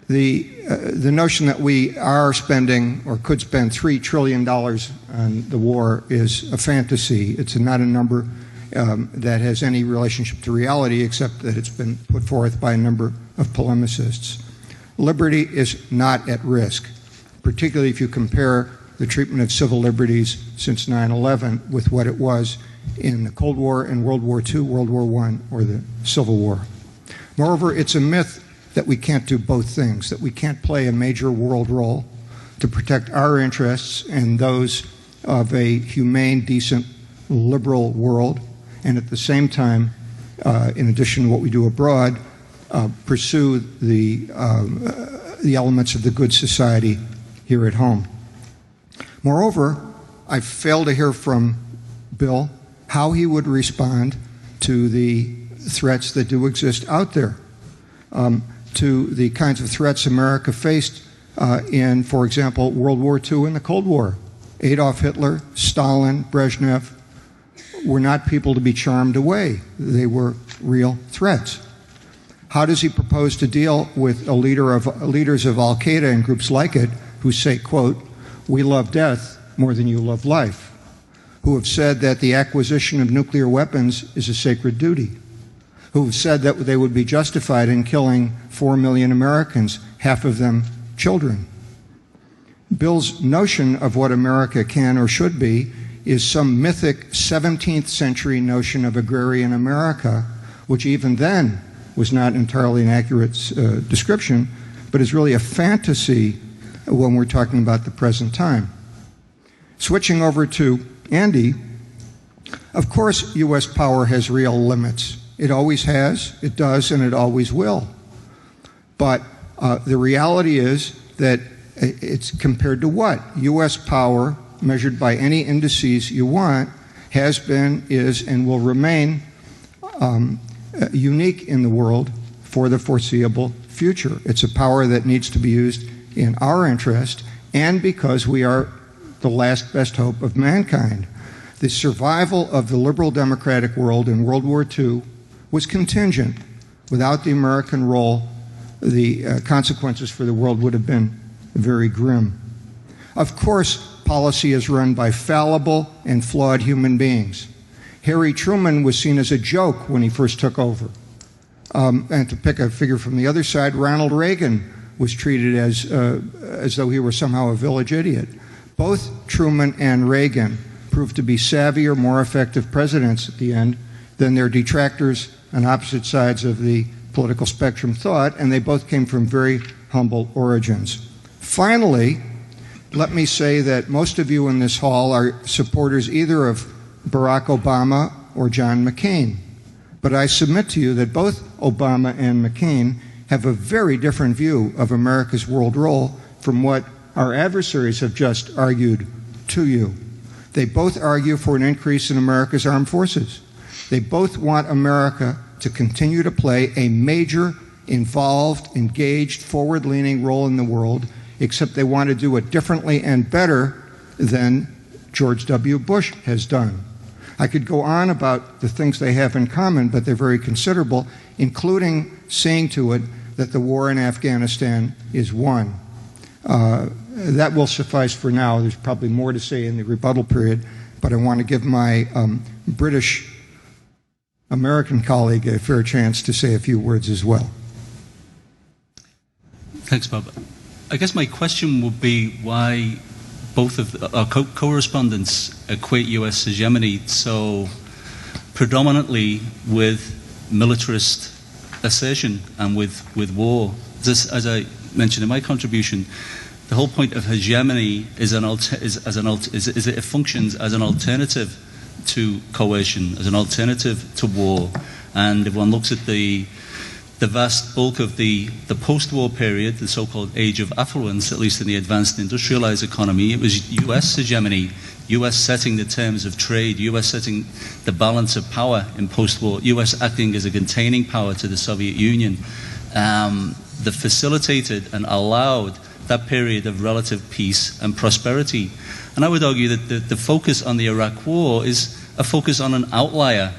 S3: The notion that we are spending or could spend $3 trillion on the war is a fantasy. It's not a number that has any relationship to reality, except that it's been put forth by a number of polemicists. Liberty is not at risk, particularly if you compare the treatment of civil liberties since 9/11 with what it was in the Cold War and World War II, World War I, or the Civil War. Moreover, it's a myth that we can't do both things, that we can't play a major world role to protect our interests and those of a humane, decent, liberal world, and at the same time, in addition to what we do abroad, pursue the elements of the good society here at home. Moreover, I fail to hear from Bill how he would respond to the threats that do exist out there, to the kinds of threats America faced in, for example, World War II and the Cold War. Adolf Hitler, Stalin, Brezhnev were not people to be charmed away. They were real threats. How does he propose to deal with leaders of Al-Qaeda and groups like it who say, quote, "We love death more than you love life," who have said that the acquisition of nuclear weapons is a sacred duty, who have said that they would be justified in killing 4 million Americans, half of them children. Bill's notion of what America can or should be is some mythic 17th century notion of agrarian America, which even then was not entirely an accurate description, but is really a fantasy when we're talking about the present time. Switching over to Andy, of course U.S. power has real limits. It always has, it does, and it always will. But the reality is that it's compared to what? U.S. power, measured by any indices you want, has been, is, and will remain unique in the world for the foreseeable future. It's a power that needs to be used in our interest and because we are the last best hope of mankind. The survival of the liberal democratic world in World War II was contingent. Without the American role, the consequences for the world would have been very grim. Of course, policy is run by fallible and flawed human beings. Harry Truman was seen as a joke when he first took over. And to pick a figure from the other side, Ronald Reagan was treated as though he were somehow a village idiot. Both Truman and Reagan proved to be savvier, more effective presidents at the end than their detractors on opposite sides of the political spectrum thought, and they both came from very humble origins. Finally, let me say that most of you in this hall are supporters either of Barack Obama or John McCain. But I submit to you that both Obama and McCain have a very different view of America's world role from what our adversaries have just argued to you. They both argue for an increase in America's armed forces. They both want America to continue to play a major, involved, engaged, forward-leaning role in the world, except they want to do it differently and better than George W. Bush has done. I could go on about the things they have in common, but they're very considerable, including seeing to it that the war in Afghanistan is won. That will suffice for now. There's probably more to say in the rebuttal period, but I want to give my British American colleague a fair chance to say a few words as well.
S5: Thanks, Bob. I guess my question would be why both of our co-respondents equate U.S. hegemony so predominantly with militarist assertion and with war. This, as I mentioned in my contribution, the whole point of hegemony is that it functions as an alternative to coercion, as an alternative to war. And if one looks at the vast bulk of the post-war period, the so-called age of affluence, at least in the advanced industrialized economy, it was U.S. hegemony, U.S. setting the terms of trade, U.S. setting the balance of power in post-war, U.S. acting as a containing power to the Soviet Union, that facilitated and allowed that period of relative peace and prosperity. And I would argue that the focus on the Iraq War is a focus on an outlier.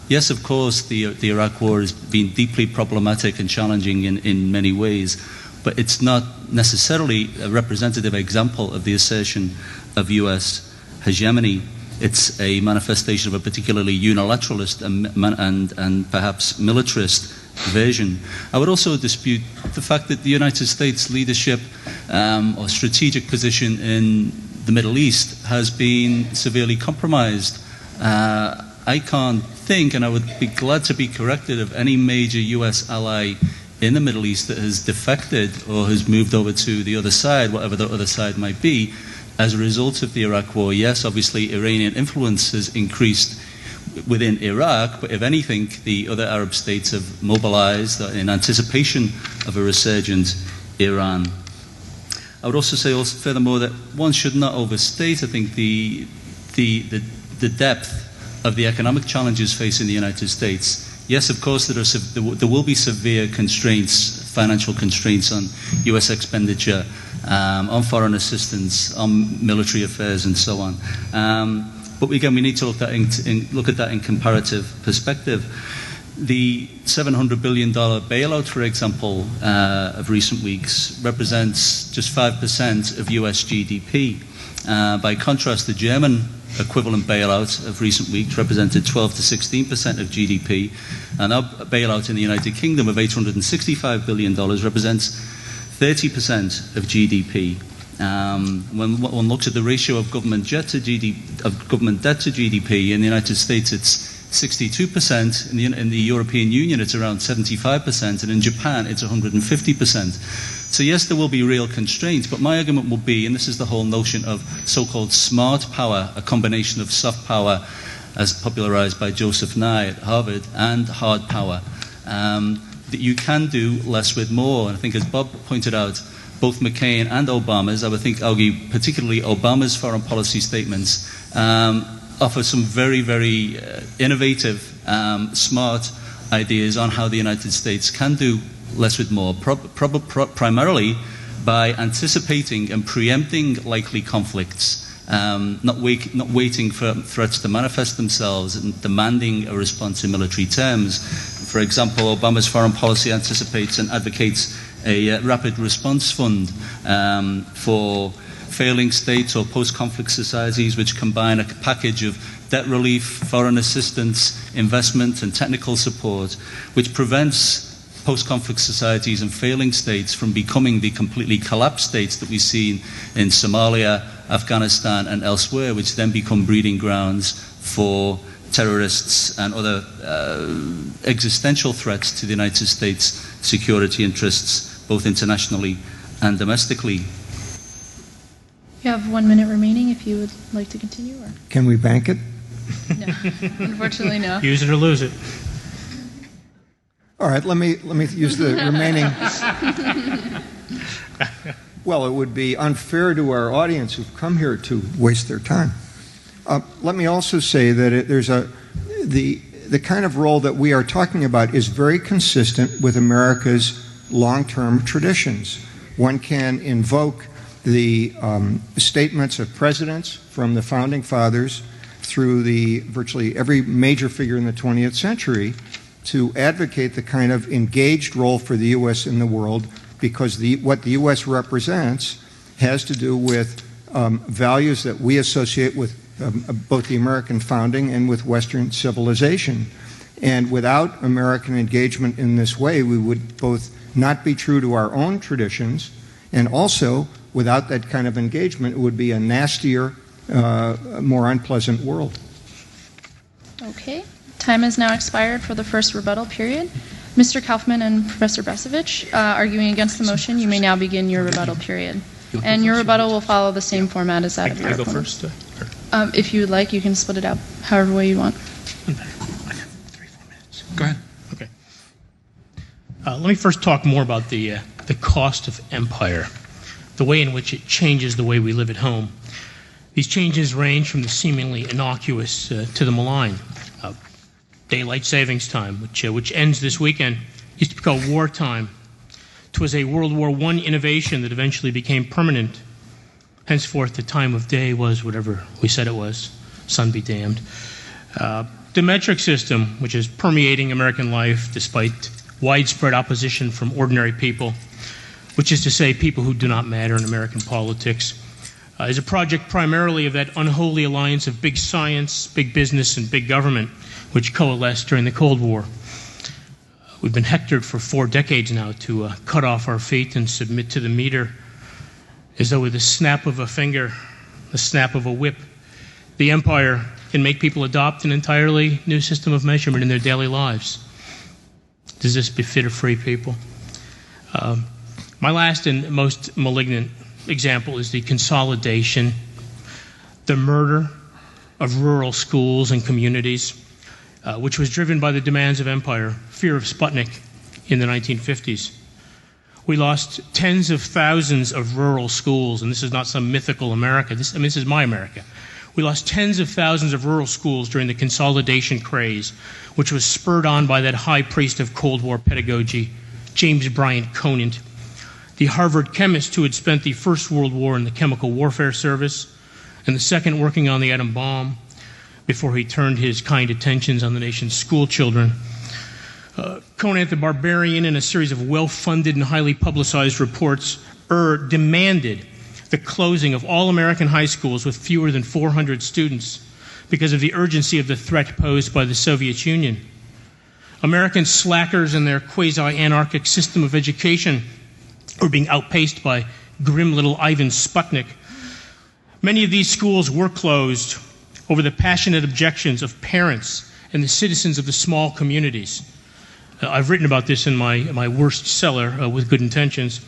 S5: Yes, of course, the Iraq War has been deeply problematic and challenging in many ways, but it's not necessarily a representative example of the assertion of U.S. hegemony. It's a manifestation of a particularly unilateralist and perhaps militarist version. I would also dispute the fact that the United States leadership or strategic position in the Middle East has been severely compromised. I can't think, and I would be glad to be corrected, of any major U.S. ally in the Middle East that has defected or has moved over to the other side, whatever the other side might be, as a result of the Iraq War. Yes, obviously Iranian influence has increased within Iraq, but if anything, the other Arab states have mobilized in anticipation of a resurgent Iran. I would also say, furthermore, that one should not overstate, I think, the depth of the economic challenges facing the United States. Yes, of course, there will be severe constraints, financial constraints on U.S. expenditure, on foreign assistance, on military affairs, and so on. But again, we need to look at that in comparative perspective. The $700 billion bailout, for example, of recent weeks represents just 5% of US GDP. By contrast, the German equivalent bailout of recent weeks represented 12 to 16% of GDP, and our bailout in the United Kingdom of $865 billion represents 30% of GDP. When one looks at the ratio of government debt to GDP, in the United States it's 62%, in the European Union it's around 75%, and in Japan it's 150%. So yes, there will be real constraints, but my argument will be, and this is the whole notion of so-called smart power, a combination of soft power, as popularized by Joseph Nye at Harvard, and hard power, that you can do less with more. And I think, as Bob pointed out, both McCain and Obama's, I would argue particularly Obama's foreign policy statements, offer some very, very innovative, smart ideas on how the United States can do less with more, primarily by anticipating and preempting likely conflicts, not waiting for threats to manifest themselves and demanding a response in military terms. For example, Obama's foreign policy anticipates and advocates a rapid response fund for failing states or post-conflict societies, which combine a package of debt relief, foreign assistance, investment, and technical support, which prevents post-conflict societies and failing states from becoming the completely collapsed states that we see in Somalia, Afghanistan, and elsewhere, which then become breeding grounds for terrorists and other existential threats to the United States security interests, both internationally and domestically.
S2: You have 1 minute remaining if you would like to continue. Or?
S3: Can we bank it?
S2: No, unfortunately no.
S4: Use it or lose it.
S3: All right, let me use the remaining. Well, it would be unfair to our audience who've come here to waste their time. Let me also say that the kind of role that we are talking about is very consistent with America's long-term traditions. One can invoke the statements of presidents from the Founding Fathers through virtually every major figure in the 20th century to advocate the kind of engaged role for the U.S. in the world, because what the U.S. represents has to do with values that we associate with both the American founding and with Western civilization. And without American engagement in this way, we would both not be true to our own traditions, and also, without that kind of engagement, it would be a nastier, more unpleasant world.
S2: Okay. Time has now expired for the first rebuttal period. Mr. Kaufman and Professor Besovich, arguing against the motion, you may now begin your rebuttal period. And your rebuttal will follow the same format as that of your
S4: I go
S2: opponent.
S4: first?
S2: If you would like, you can split it up however way you want.
S4: 3-4 minutes.
S6: Go ahead.
S4: Okay. Let me first talk more about the cost of empire, the way in which it changes the way we live at home. These changes range from the seemingly innocuous to the malign. Daylight savings time, which ends this weekend, used to be called wartime. It was a World War I innovation that eventually became permanent. Henceforth, the time of day was whatever we said it was, sun be damned. The metric system, which is permeating American life despite widespread opposition from ordinary people, which is to say people who do not matter in American politics, is a project primarily of that unholy alliance of big science, big business, and big government, which coalesced during the Cold War. We've been hectored for 4 decades now to cut off our feet and submit to the meter, as though with the snap of a finger, the snap of a whip, the empire can make people adopt an entirely new system of measurement in their daily lives. Does this befit a free people? My last and most malignant example is the consolidation, the murder of rural schools and communities, which was driven by the demands of empire, fear of Sputnik in the 1950s. We lost tens of thousands of rural schools, and this is not some mythical America. This is my America. We lost tens of thousands of rural schools during the consolidation craze, which was spurred on by that high priest of Cold War pedagogy, James Bryant Conant, the Harvard chemist who had spent the First World War in the Chemical Warfare Service and the Second working on the atom bomb before he turned his kind attentions on the nation's school children. Conan the Barbarian, in a series of well-funded and highly publicized reports, demanded the closing of all American high schools with fewer than 400 students because of the urgency of the threat posed by the Soviet Union. American slackers and their quasi-anarchic system of education were being outpaced by grim little Ivan Sputnik. Many of these schools were closed over the passionate objections of parents and the citizens of the small communities. I've written about this in my worst seller, With Good Intentions.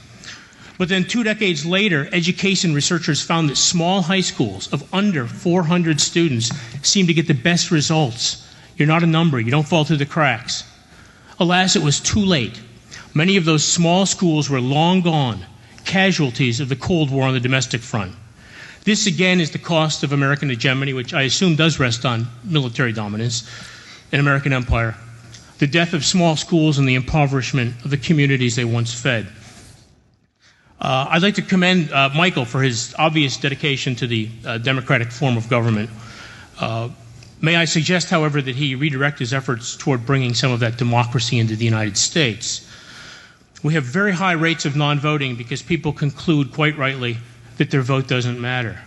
S4: But then 2 decades later, education researchers found that small high schools of under 400 students seem to get the best results. You're not a number. You don't fall through the cracks. Alas, it was too late. Many of those small schools were long gone, casualties of the Cold War on the domestic front. This, again, is the cost of American hegemony, which I assume does rest on military dominance and American empire. The death of small schools and the impoverishment of the communities they once fed. I'd like to commend Michael for his obvious dedication to the democratic form of government. May I suggest, however, that he redirect his efforts toward bringing some of that democracy into the United States. We have very high rates of non-voting because people conclude, quite rightly, that their vote doesn't matter.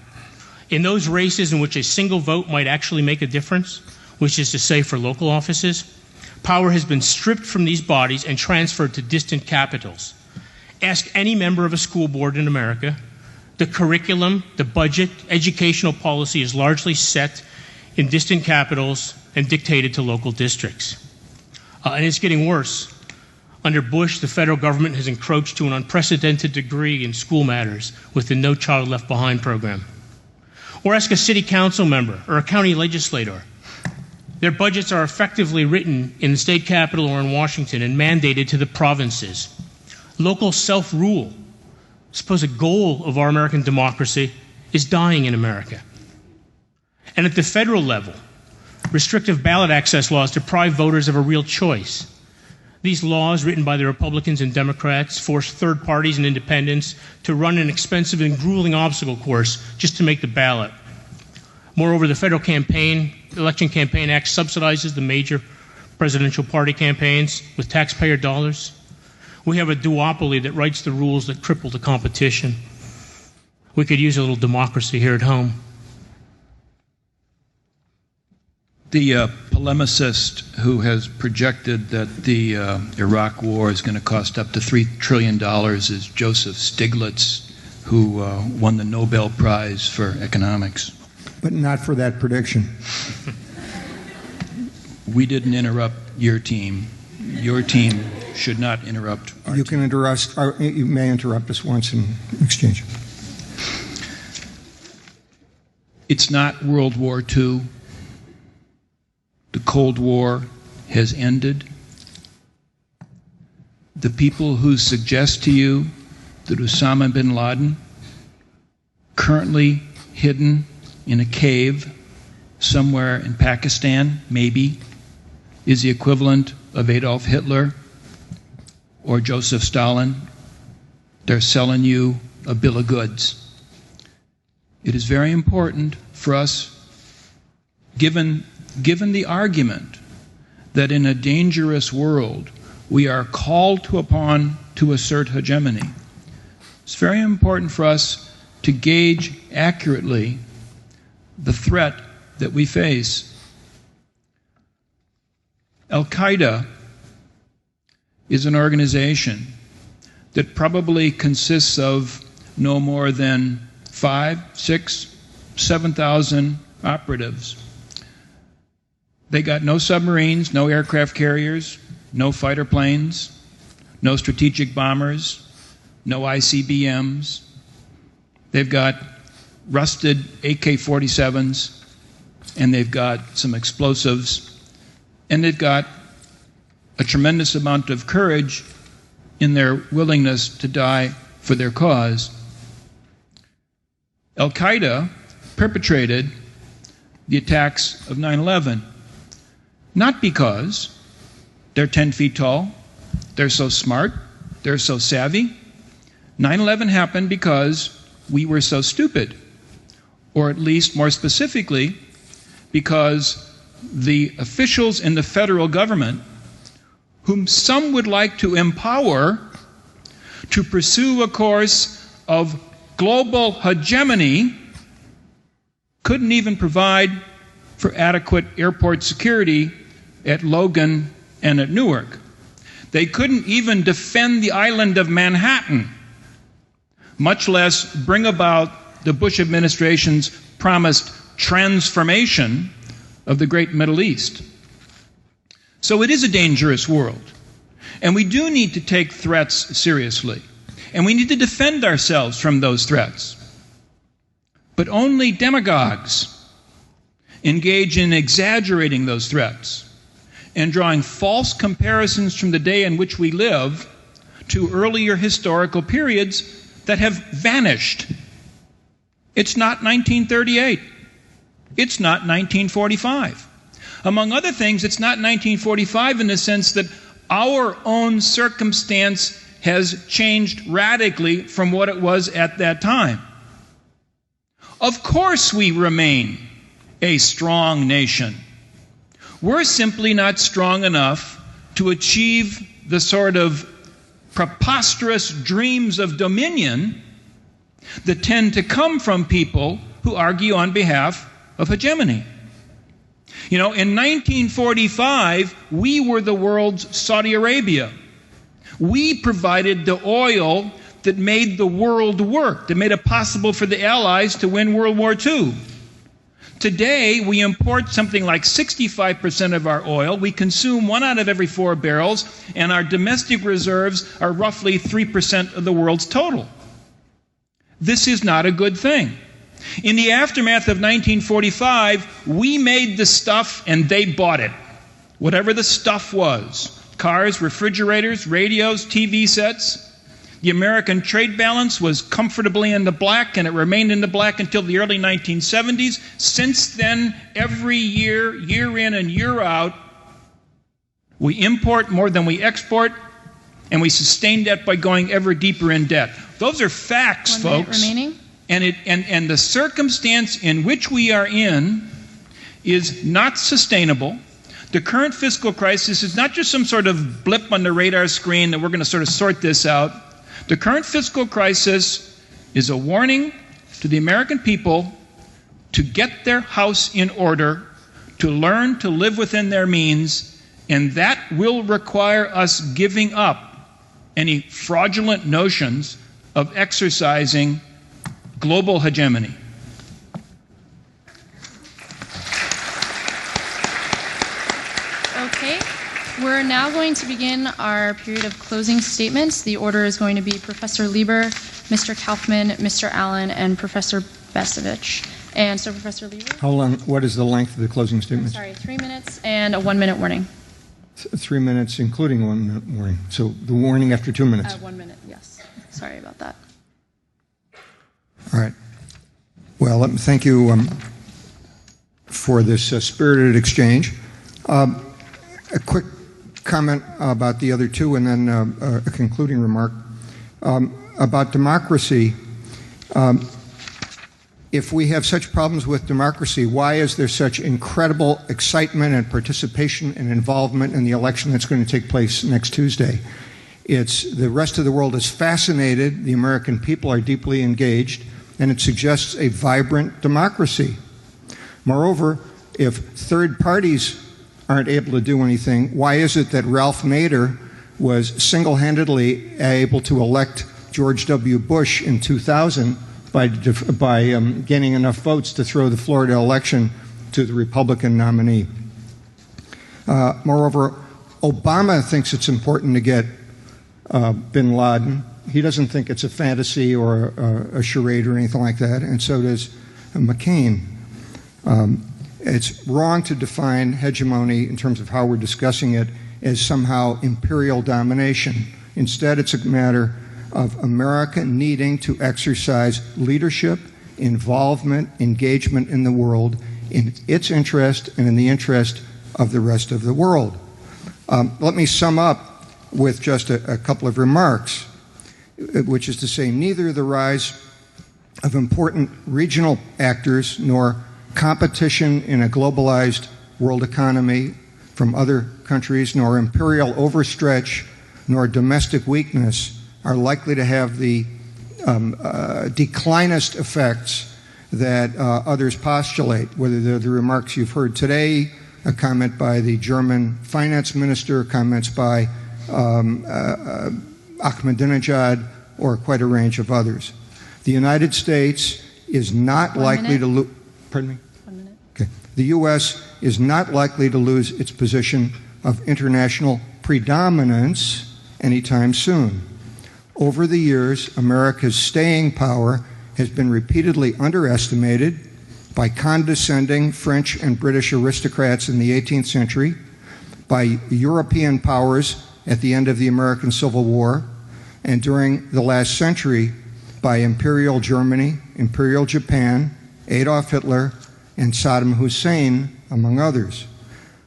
S4: In those races in which a single vote might actually make a difference, which is to say for local offices, power has been stripped from these bodies and transferred to distant capitals. Ask any member of a school board in America. The curriculum, the budget, educational policy is largely set in distant capitals and dictated to local districts. And it's getting worse. Under Bush, the federal government has encroached to an unprecedented degree in school matters with the No Child Left Behind program. Or ask a city council member or a county legislator. Their budgets are effectively written in the state capital or in Washington and mandated to the provinces. Local self-rule, supposed goal of our American democracy, is dying in America. And at the federal level, restrictive ballot access laws deprive voters of a real choice. These laws, written by the Republicans and Democrats, force third parties and independents to run an expensive and grueling obstacle course just to make the ballot. Moreover, the federal Election Campaign Act subsidizes the major presidential party campaigns with taxpayer dollars. We have a duopoly that writes the rules that cripple the competition. We could use a little democracy here at home.
S6: The polemicist who has projected that the Iraq War is going to cost up to $3 trillion is Joseph Stiglitz, who won the Nobel Prize for economics.
S3: But not for that prediction.
S6: We didn't interrupt your team. Your team should not interrupt our
S3: You
S6: team.
S3: can interrupt. You may interrupt us once in exchange.
S6: It's not World War II. The Cold War has ended. The people who suggest to you that Osama bin Laden, currently hidden in a cave somewhere in Pakistan, maybe, is the equivalent of Adolf Hitler or Joseph Stalin, they're selling you a bill of goods. It is very important for us, given the argument that in a dangerous world we are called upon to assert hegemony, it's very important for us to gauge accurately the threat that we face. Al-Qaeda is an organization that probably consists of no more than 5, 6, 7,000 operatives. They got no submarines, no aircraft carriers, no fighter planes, no strategic bombers, no ICBMs. They've got rusted AK-47s, and they've got some explosives, and they've got a tremendous amount of courage in their willingness to die for their cause. Al-Qaeda perpetrated the attacks of 9/11, not because they're 10 feet tall, they're so smart, they're so savvy. 9/11 happened because we were so stupid, or at least more specifically, because the officials in the federal government whom some would like to empower to pursue a course of global hegemony, couldn't even provide for adequate airport security at Logan and at Newark. They couldn't even defend the island of Manhattan, much less bring about the Bush administration's promised transformation of the great Middle East. So it is a dangerous world, and we do need to take threats seriously, and we need to defend ourselves from those threats. But only demagogues engage in exaggerating those threats and drawing false comparisons from the day in which we live to earlier historical periods that have vanished. It's not 1938. It's not 1945. Among other things, it's not 1945 in the sense that our own circumstance has changed radically from what it was at that time. Of course we remain a strong nation. We're simply not strong enough to achieve the sort of preposterous dreams of dominion that tend to come from people who argue on behalf of hegemony. You know, in 1945, we were the world's Saudi Arabia. We provided the oil that made the world work, that made it possible for the Allies to win World War II. Today, we import something like 65% of our oil. We consume 1 out of every 4 barrels, and our domestic reserves are roughly 3% of the world's total. This is not a good thing. In the aftermath of 1945, we made the stuff and they bought it. Whatever the stuff was. Cars, refrigerators, radios, TV sets. The American trade balance was comfortably in the black, and it remained in the black until the early 1970s. Since then, every year, year in and year out, we import more than we export, and we sustain debt by going ever deeper in debt. Those are facts,
S2: 1
S6: folks.
S2: minute remaining.
S6: And the circumstance in which we are in is not sustainable. The current fiscal crisis is not just some sort of blip on the radar screen that we're going to sort of sort this out. The current fiscal crisis is a warning to the American people to get their house in order, to learn to live within their means, and that will require us giving up any fraudulent notions of exercising global hegemony.
S2: Okay, we're now going to begin our period of closing statements. The order is going to be Professor Lieber, Mr. Kaufman, Mr. Allen, and Professor Besovich. And so, Professor Lieber?
S3: How long? What is the length of the closing statements?
S2: Sorry, 3 minutes and a 1 minute warning.
S3: 3 minutes, including 1 minute warning. So the warning after 2 minutes.
S2: 1 minute, yes. Sorry about that.
S3: All right. Well, thank you for this spirited exchange. A quick comment about the other two, and then a concluding remark. About democracy, if we have such problems with democracy, why is there such incredible excitement and participation and involvement in the election that's going to take place next Tuesday? The rest of the world is fascinated, the American people are deeply engaged, and it suggests a vibrant democracy. Moreover, if third parties aren't able to do anything, why is it that Ralph Nader was single-handedly able to elect George W. Bush in 2000 by gaining enough votes to throw the Florida election to the Republican nominee? Moreover, Obama thinks it's important to get bin Laden. He doesn't think it's a fantasy or a charade or anything like that, and so does McCain. It's wrong to define hegemony in terms of how we're discussing it as somehow imperial domination. Instead, it's a matter of America needing to exercise leadership, involvement, engagement in the world in its interest and in the interest of the rest of the world. Let me sum up with just a couple of remarks, which is to say neither the rise of important regional actors nor competition in a globalized world economy from other countries, nor imperial overstretch, nor domestic weakness are likely to have the declinist effects that others postulate, whether they're the remarks you've heard today, a comment by the German finance minister, comments by Ahmadinejad, or quite a range of others. The United States is not likely to lose. Pardon me?
S2: 1 minute.
S3: Okay. The U.S. is not likely to lose its position of international predominance anytime soon. Over the years, America's staying power has been repeatedly underestimated by condescending French and British aristocrats in the 18th century, by European powers at the end of the American Civil War, and during the last century by Imperial Germany, Imperial Japan, Adolf Hitler, and Saddam Hussein, among others.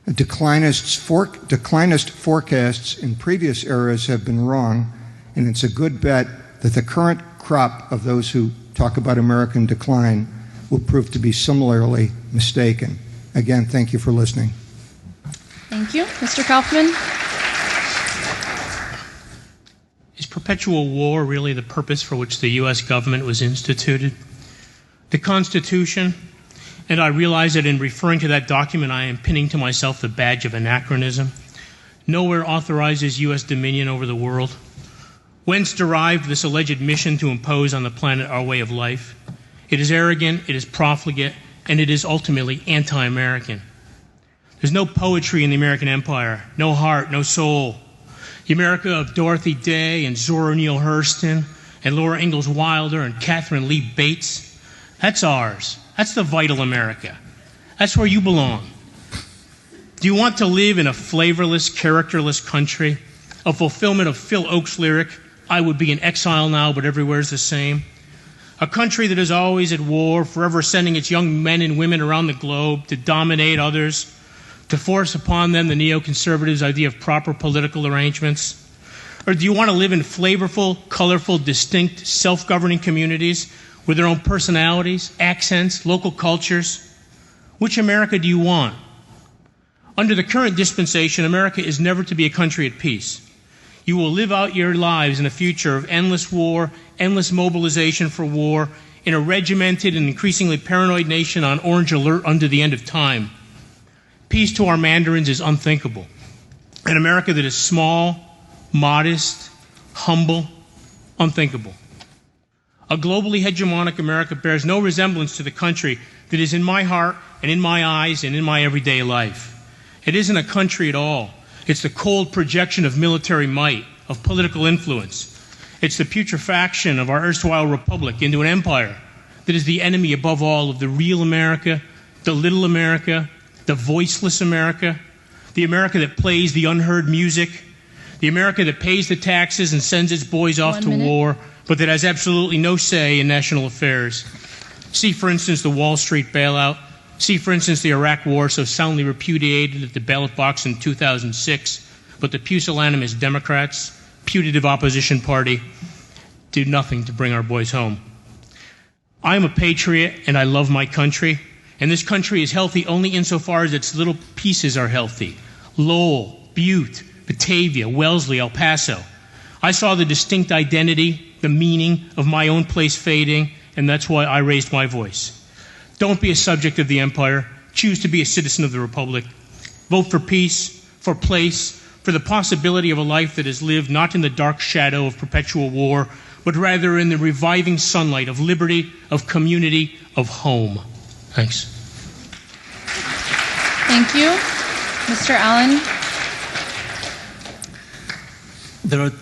S3: Declinist forecasts in previous eras have been wrong, and it's a good bet that the current crop of those who talk about American decline will prove to be similarly mistaken. Again, thank you for listening.
S2: Thank you. Mr. Kaufman?
S4: Is perpetual war really the purpose for which the U.S. government was instituted? The Constitution, and I realize that in referring to that document, I am pinning to myself the badge of anachronism, nowhere authorizes U.S. dominion over the world. Whence derived this alleged mission to impose on the planet our way of life? It is arrogant, it is profligate, and it is ultimately anti-American. There's no poetry in the American empire, no heart, no soul. The America of Dorothy Day and Zora Neale Hurston and Laura Ingalls Wilder and Catherine Lee Bates, that's ours. That's the vital America. That's where you belong. Do you want to live in a flavorless, characterless country? A fulfillment of Phil Oakes' lyric, I would be in exile now, but everywhere's the same? A country that is always at war, forever sending its young men and women around the globe to dominate others, to force upon them the neoconservatives' idea of proper political arrangements? Or do you want to live in flavorful, colorful, distinct, self-governing communities with their own personalities, accents, local cultures? Which America do you want? Under the current dispensation, America is never to be a country at peace. You will live out your lives in a future of endless war, endless mobilization for war, in a regimented and increasingly paranoid nation on orange alert unto the end of time. Peace to our mandarins is unthinkable. An America that is small, modest, humble, unthinkable. A globally hegemonic America bears no resemblance to the country that is in my heart and in my eyes and in my everyday life. It isn't a country at all. It's the cold projection of military might, of political influence. It's the putrefaction of our erstwhile republic into an empire that is the enemy above all of the real America, the little America, the voiceless America, the America that plays the unheard music, the America that pays the taxes and sends its boys off to war, but that has absolutely no say in national affairs. See, for instance, the Wall Street bailout. See, for instance, the Iraq War, so soundly repudiated at the ballot box in 2006, but the pusillanimous Democrats, putative opposition party, do nothing to bring our boys home. I am a patriot, and I love my country, and this country is healthy only insofar as its little pieces are healthy. Lowell, Butte, Batavia, Wellesley, El Paso. I saw the distinct identity, the meaning of my own place fading, and that's why I raised my voice. Don't be a subject of the empire. Choose to be a citizen of the republic. Vote for peace, for place, for the possibility of a life that is lived not in the dark shadow of perpetual war, but rather in the reviving sunlight of liberty, of community, of home. Thanks.
S2: Thank you. Mr. Allen?
S5: There are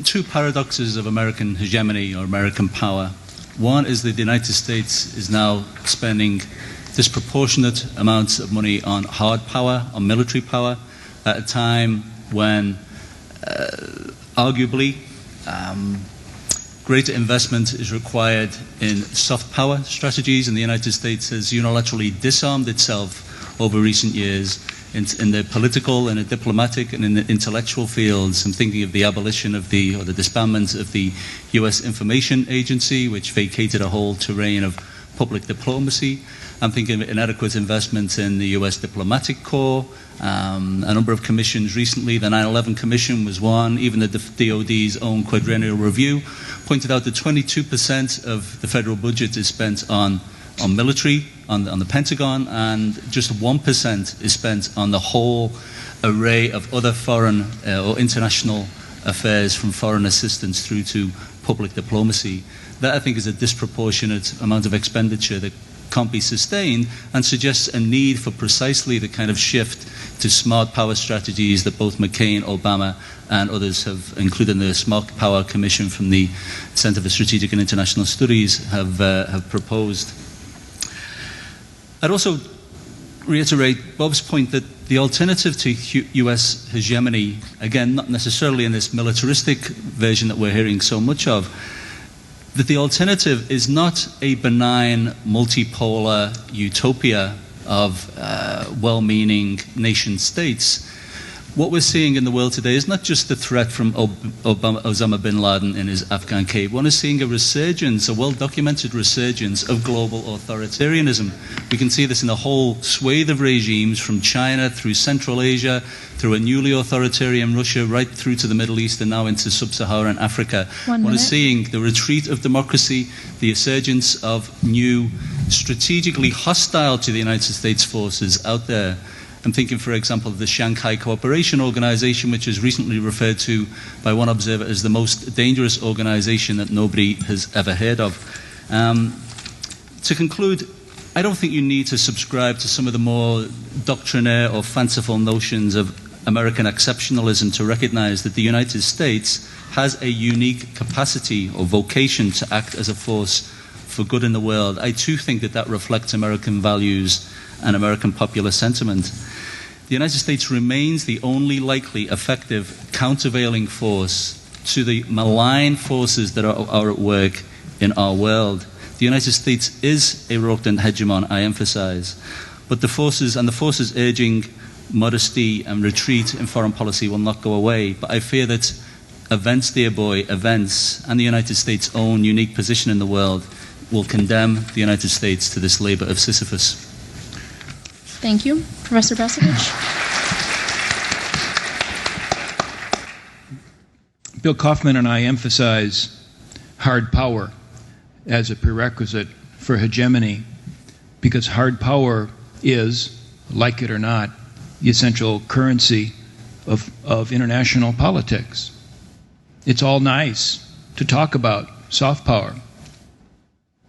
S5: two paradoxes of American hegemony or American power. One is that the United States is now spending disproportionate amounts of money on hard power, on military power, at a time when arguably greater investment is required in soft power strategies, and the United States has unilaterally disarmed itself over recent years in the political and the diplomatic and in the intellectual fields. I'm thinking of the abolition of the disbandment of the U.S. Information Agency, which vacated a whole terrain of public diplomacy. I'm thinking of inadequate investment in the US diplomatic corps, a number of commissions recently. The 9/11 Commission was one. Even the DOD's own quadrennial review pointed out that 22% of the federal budget is spent on military, on the Pentagon, and just 1% is spent on the whole array of other foreign or international affairs, from foreign assistance through to public diplomacy. That, I think, is a disproportionate amount of expenditure that can't be sustained, and suggests a need for precisely the kind of shift to smart power strategies that both McCain, Obama, and others have, including the Smart Power Commission from the Center for Strategic and International Studies, have proposed. I'd also reiterate Bob's point that the alternative to US hegemony, again, not necessarily in this militaristic version that we're hearing so much of, that the alternative is not a benign multipolar utopia of well-meaning nation states. What we're seeing in the world today is not just the threat from Osama bin Laden in his Afghan cave. One is seeing a resurgence, a well-documented resurgence of global authoritarianism. We can see this in a whole swathe of regimes, from China through Central Asia, through a newly authoritarian Russia, right through to the Middle East and now into sub-Saharan Africa. One is seeing the retreat of democracy, the resurgence of new, strategically hostile to the United States forces out there. I'm thinking, for example, of the Shanghai Cooperation Organization, which is recently referred to by one observer as the most dangerous organization that nobody has ever heard of. To conclude, I don't think you need to subscribe to some of the more doctrinaire or fanciful notions of American exceptionalism to recognize that the United States has a unique capacity or vocation to act as a force for good in the world. I too think that that reflects American values and American popular sentiment. The United States remains the only likely effective countervailing force to the malign forces that are at work in our world. The United States is a reluctant hegemon, I emphasize, but the forces urging modesty and retreat in foreign policy will not go away. But I fear that events, dear boy, events, and the United States' own unique position in the world will condemn the United States to this labor of Sisyphus.
S2: Thank you. Professor Basovich.
S6: Bill Kaufman and I emphasize hard power as a prerequisite for hegemony, because hard power is, like it or not, the essential currency of international politics. It's all nice to talk about soft power.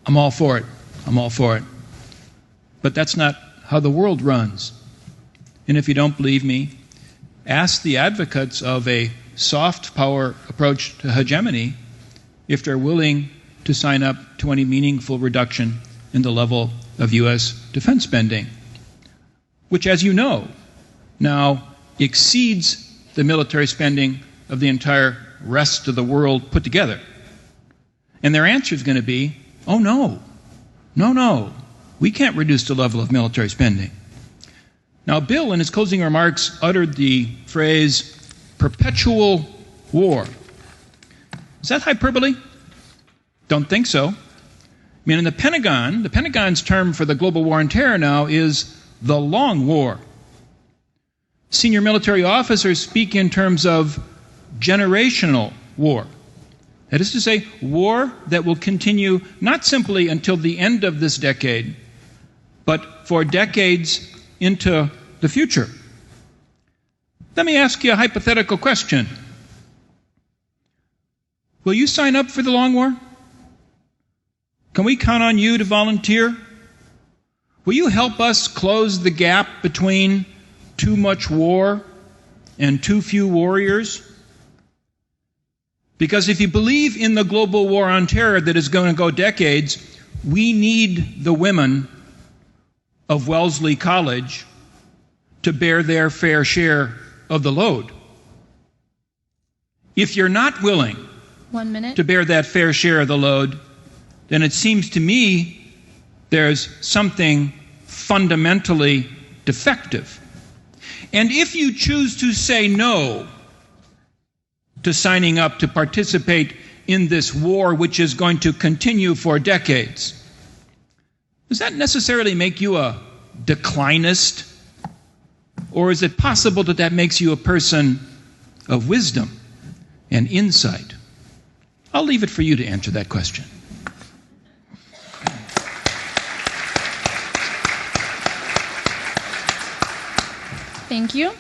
S6: I'm all for it. I'm all for it. But that's not how the world runs. And if you don't believe me, ask the advocates of a soft power approach to hegemony if they're willing to sign up to any meaningful reduction in the level of U.S. defense spending, which, as you know, now exceeds the military spending of the entire rest of the world put together. And their answer is going to be, oh no, no, we can't reduce the level of military spending. Now, Bill, in his closing remarks, uttered the phrase perpetual war. Is that hyperbole? Don't think so. I mean, in the Pentagon's term for the global war on terror now is the long war. Senior military officers speak in terms of generational war. That is to say, war that will continue not simply until the end of this decade, but for decades into the future. Let me ask you a hypothetical question. Will you sign up for the long war? Can we count on you to volunteer? Will you help us close the gap between too much war and too few warriors? Because if you believe in the global war on terror that is going to go decades, we need the women of Wellesley College to bear their fair share of the load. If you're not willing
S2: 1 minute
S6: to bear that fair share of the load, then it seems to me there's something fundamentally defective. And if you choose to say no to signing up to participate in this war which is going to continue for decades, does that necessarily make you a declinist? Or is it possible that that makes you a person of wisdom and insight? I'll leave it for you to answer that question.
S2: Thank you.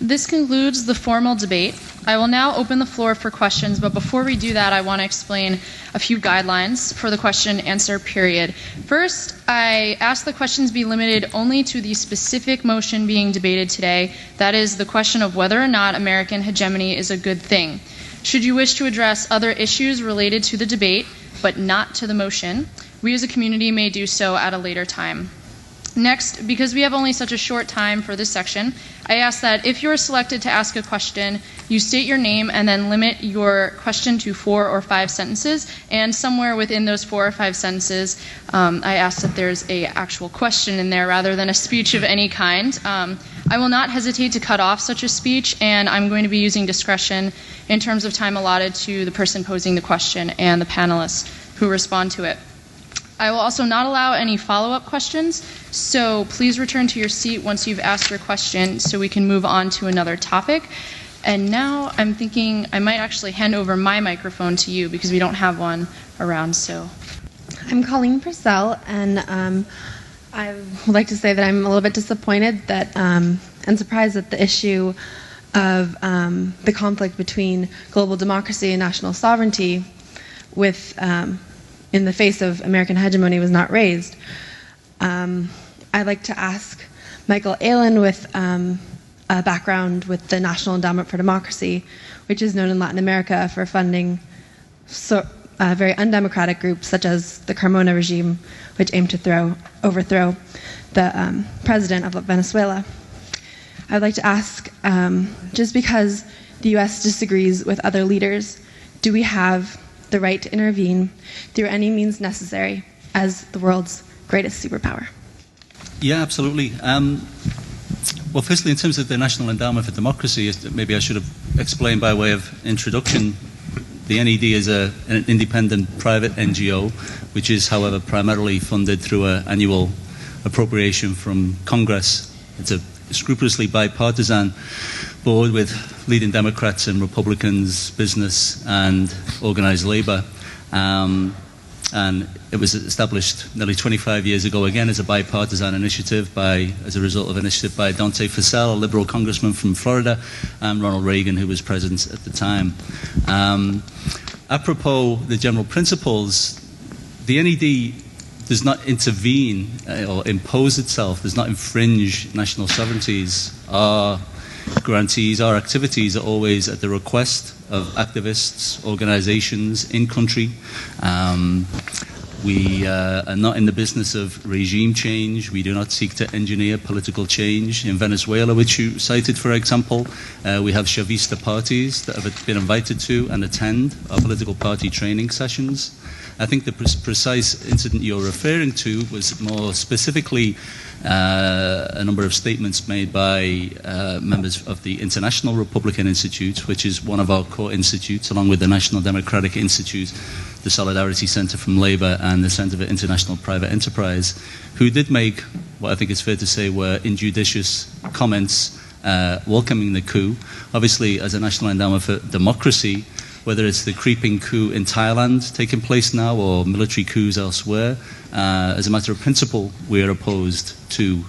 S2: This concludes the formal debate. I will now open the floor for questions, but before we do that, I want to explain a few guidelines for the question and answer period. First, I ask the questions be limited only to the specific motion being debated today, that is, the question of whether or not American hegemony is a good thing. Should you wish to address other issues related to the debate, but not to the motion, we as a community may do so at a later time. Next, because we have only such a short time for this section, I ask that if you are selected to ask a question, you state your name and then limit your question to 4 or 5 sentences, and somewhere within those 4 or 5 sentences, I ask that there's an actual question in there rather than a speech of any kind. I will not hesitate to cut off such a speech, and I'm going to be using discretion in terms of time allotted to the person posing the question and the panelists who respond to it. I will also not allow any follow-up questions, so please return to your seat once you've asked your question so we can move on to another topic. And now I'm thinking I might actually hand over my microphone to you because we don't have one around. So,
S7: I'm Colleen Purcell, and I would like to say that I'm a little bit disappointed that and surprised that the issue of the conflict between global democracy and national sovereignty with in the face of American hegemony was not raised. I'd like to ask Michael Aylen with a background with the National Endowment for Democracy, which is known in Latin America for funding very undemocratic groups such as the Carmona regime, which aimed to overthrow the president of Venezuela. I'd like to ask, just because the U.S. disagrees with other leaders, do we have the right to intervene through any means necessary as the world's greatest superpower?
S5: Yeah, absolutely. Well, firstly, in terms of the National Endowment for Democracy, maybe I should have explained by way of introduction, the NED is an independent private NGO, which is, however, primarily funded through an annual appropriation from Congress. It's a scrupulously bipartisan board with leading Democrats and Republicans, business and organized labor. And it was established nearly 25 years ago, again, as a bipartisan initiative as a result of an initiative by Dante Fascell, a liberal congressman from Florida, and Ronald Reagan, who was president at the time. Apropos the general principles, the NED does not intervene or impose itself, does not infringe national sovereignties. Our grantees, our activities are always at the request of activists, organizations in country. We are not in the business of regime change. We do not seek to engineer political change. In Venezuela, which you cited, for example, we have Chavista parties that have been invited to and attend our political party training sessions. I think the precise incident you're referring to was more specifically a number of statements made by members of the International Republican Institute, which is one of our core institutes, along with the National Democratic Institute, the Solidarity Center from Labour, and the Center for International Private Enterprise, who did make what I think is fair to say were injudicious comments welcoming the coup. Obviously, as a National Endowment for Democracy, whether it's the creeping coup in Thailand taking place now or military coups elsewhere, as a matter of principle, we are opposed to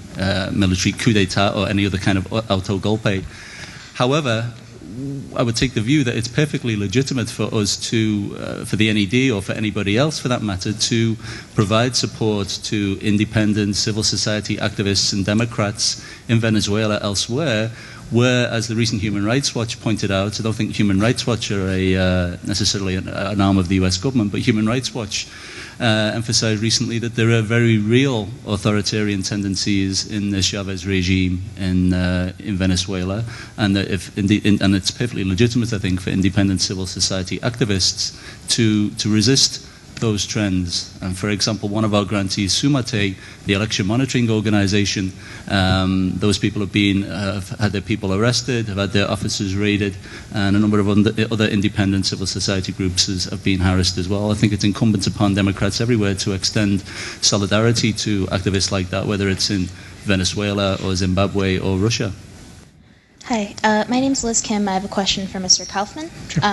S5: military coup d'etat or any other kind of autogolpe. However, I would take the view that it's perfectly legitimate for us to, for the NED or for anybody else for that matter, to provide support to independent civil society activists and Democrats in Venezuela, elsewhere, where, as the recent Human Rights Watch pointed out, I don't think Human Rights Watch are necessarily an arm of the US government, but Human Rights Watch emphasized recently that there are very real authoritarian tendencies in the Chavez regime in Venezuela, and that and it's perfectly legitimate, I think, for independent civil society activists to resist those trends. And for example, one of our grantees, Sumate, the election monitoring organization, those people have had their people arrested, have had their offices raided, and a number of other independent civil society groups have been harassed as well. I think it's incumbent upon Democrats everywhere to extend solidarity to activists like that, whether it's in Venezuela or Zimbabwe or Russia.
S8: Hi, my name is Liz Kim. I have a question for Mr. Kaufman.
S5: Sure.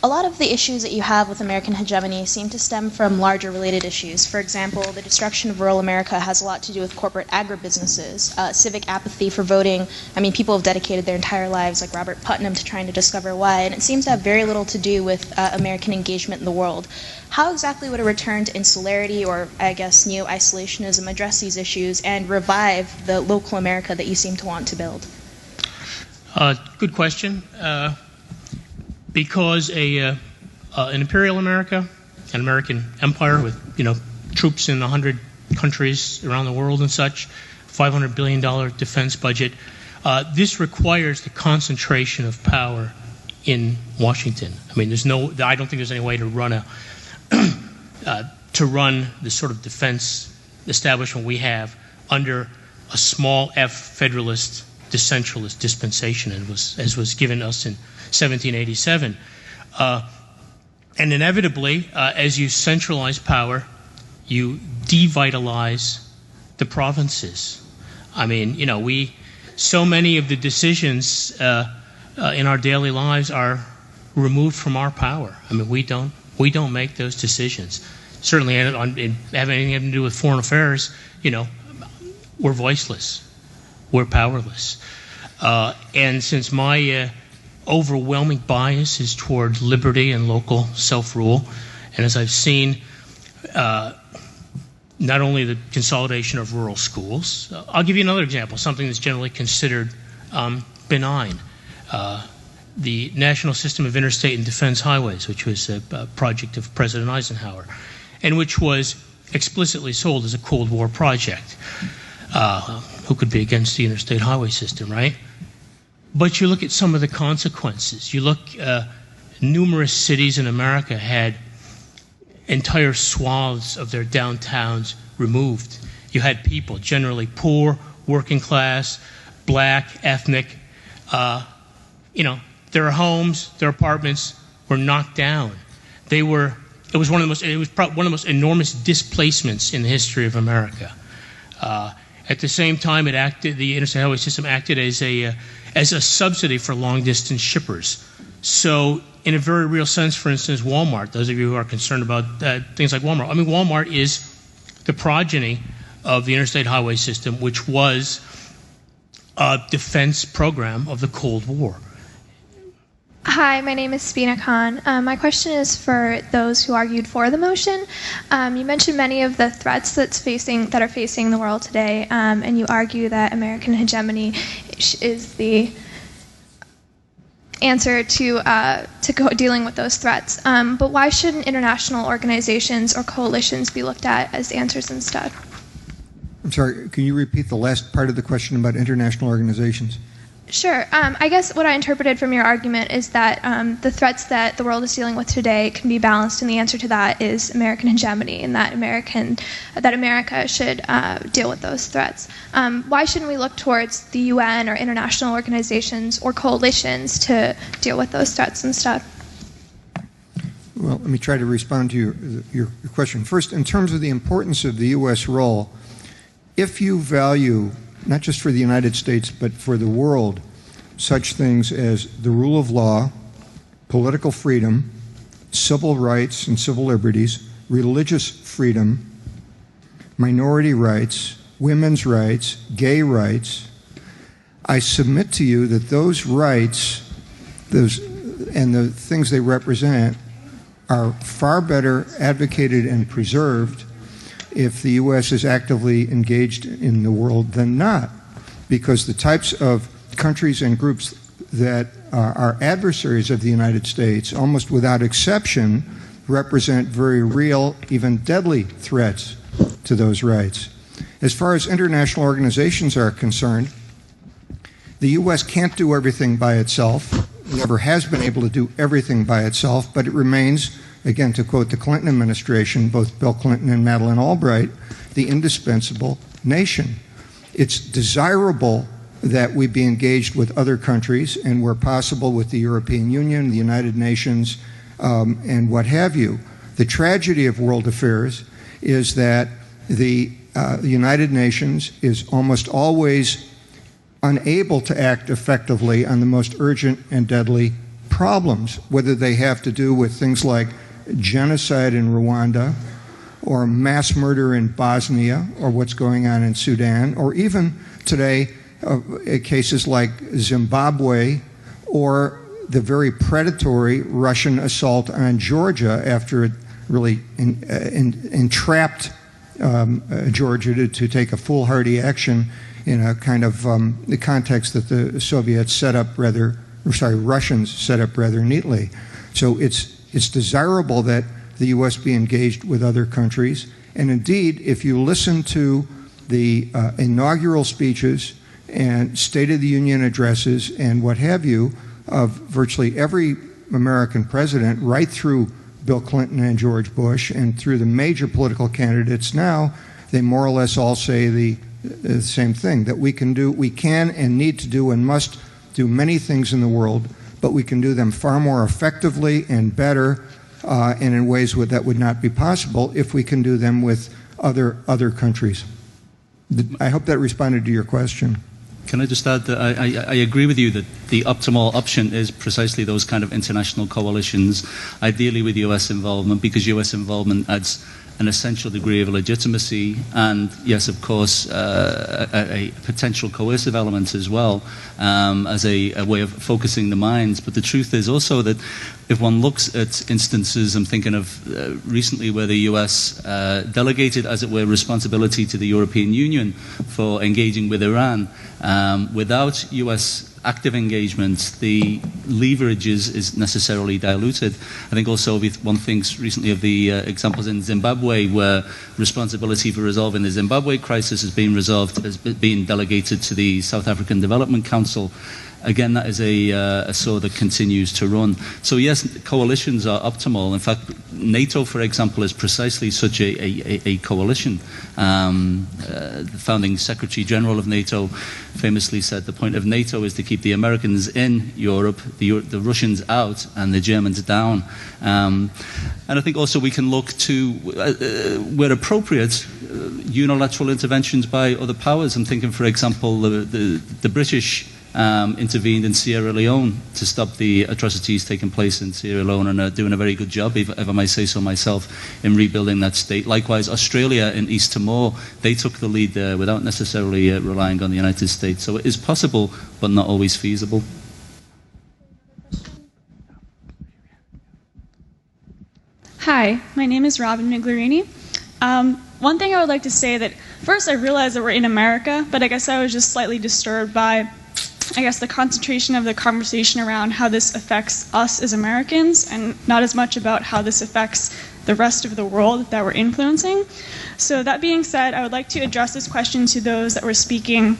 S8: A lot of the issues that you have with American hegemony seem to stem from larger related issues. For example, the destruction of rural America has a lot to do with corporate agribusinesses, civic apathy for voting. I mean, people have dedicated their entire lives, like Robert Putnam, to trying to discover why, and it seems to have very little to do with American engagement in the world. How exactly would a return to insularity, or I guess neo-isolationism, address these issues and revive the local America that you seem to want to build?
S4: Good question. Because an imperial America, an American empire with troops in 100 countries around the world and such, $500 billion defense budget, this requires the concentration of power in Washington. I mean, I don't think there's any way to run the sort of defense establishment we have under a small F federalist decentralist dispensation, as was given us in 1787. And inevitably, as you centralize power, you devitalize the provinces. I mean, so many of the decisions in our daily lives are removed from our power. I mean, we don't make those decisions. Certainly, have anything to do with foreign affairs, we're voiceless. We're powerless. And since my overwhelming bias is toward liberty and local self-rule, and as I've seen not only the consolidation of rural schools, I'll give you another example, something that's generally considered benign. The National System of Interstate and Defense Highways, which was a project of President Eisenhower, and which was explicitly sold as a Cold War project. Who could be against the interstate highway system, right? But you look at some of the consequences. You look, numerous cities in America had entire swaths of their downtowns removed. You had people, generally poor, working class, black, ethnic, their homes, their apartments were knocked down. It was one of the most enormous displacements in the history of America. At the same time, the interstate highway system acted as a subsidy for long-distance shippers. So, in a very real sense, for instance, Walmart, those of you who are concerned about things like Walmart, I mean, Walmart is the progeny of the interstate highway system, which was a defense program of the Cold War.
S9: Hi, my name is Spina Khan. My question is for those who argued for the motion. You mentioned many of the threats that are facing the world today, and you argue that American hegemony is the answer to dealing with those threats. But why shouldn't international organizations or coalitions be looked at as answers instead?
S3: I'm sorry, can you repeat the last part of the question about international organizations?
S9: Sure. I guess what I interpreted from your argument is that the threats that the world is dealing with today can be balanced, and the answer to that is American hegemony, and that America should deal with those threats. Why shouldn't we look towards the UN or international organizations or coalitions to deal with those threats instead?
S3: Well, let me try to respond to your question. First, in terms of the importance of the U.S. role, if you value, not just for the United States, but for the world, such things as the rule of law, political freedom, civil rights and civil liberties, religious freedom, minority rights, women's rights, gay rights, I submit to you that those rights and the things they represent are far better advocated and preserved if the U.S. is actively engaged in the world than not, because the types of countries and groups that are adversaries of the United States, almost without exception, represent very real, even deadly threats to those rights. As far as international organizations are concerned, the U.S. can't do everything by itself, never has been able to do everything by itself, but it remains again, to quote the Clinton administration, both Bill Clinton and Madeleine Albright, the indispensable nation. It's desirable that we be engaged with other countries and, where possible, with the European Union, the United Nations, and what have you. The tragedy of world affairs is that the United Nations is almost always unable to act effectively on the most urgent and deadly problems, whether they have to do with things like genocide in Rwanda, or mass murder in Bosnia, or what's going on in Sudan, or even today cases like Zimbabwe, or the very predatory Russian assault on Georgia after it really entrapped Georgia to take a foolhardy action in a kind of the context that the Soviets set up Russians set up rather neatly. So it's desirable that the U.S. be engaged with other countries. And indeed, if you listen to the inaugural speeches and State of the Union addresses and what have you of virtually every American president, right through Bill Clinton and George Bush and through the major political candidates now, they more or less all say the same thing, that we can and need to do and must do many things in the world, but we can do them far more effectively and better and in ways that would not be possible if we can do them with other countries. I hope that responded to your question.
S5: Can I just add that I agree with you that the optimal option is precisely those kind of international coalitions, ideally with US involvement, because US involvement adds an essential degree of legitimacy and, yes, of course, a potential coercive element as well, as a way of focusing the minds. But the truth is also that if one looks at instances, I'm thinking of recently where the US delegated, as it were, responsibility to the European Union for engaging with Iran. Without US active engagement, the leverage is necessarily diluted. I think also one thinks recently of the examples in Zimbabwe, where responsibility for resolving the Zimbabwe crisis has been delegated to the South African Development Council. Again, that is a saw that continues to run. So yes, coalitions are optimal. In fact, NATO, for example, is precisely such a coalition. The founding Secretary General of NATO famously said the point of NATO is to keep the Americans in Europe, the Russians out, and the Germans down. And I think also we can look to, where appropriate, unilateral interventions by other powers. I'm thinking, for example, the British intervened in Sierra Leone to stop the atrocities taking place in Sierra Leone, and are doing a very good job, if I may say so myself, in rebuilding that state. Likewise, Australia in East Timor, they took the lead there without necessarily relying on the United States. So it is possible, but not always feasible.
S10: Hi, my name is Robin Migliorini. One thing I would like to say that, first, I realize that we're in America, but I guess I was just slightly disturbed by the concentration of the conversation around how this affects us as Americans and not as much about how this affects the rest of the world that we're influencing. So that being said, I would like to address this question to those that were speaking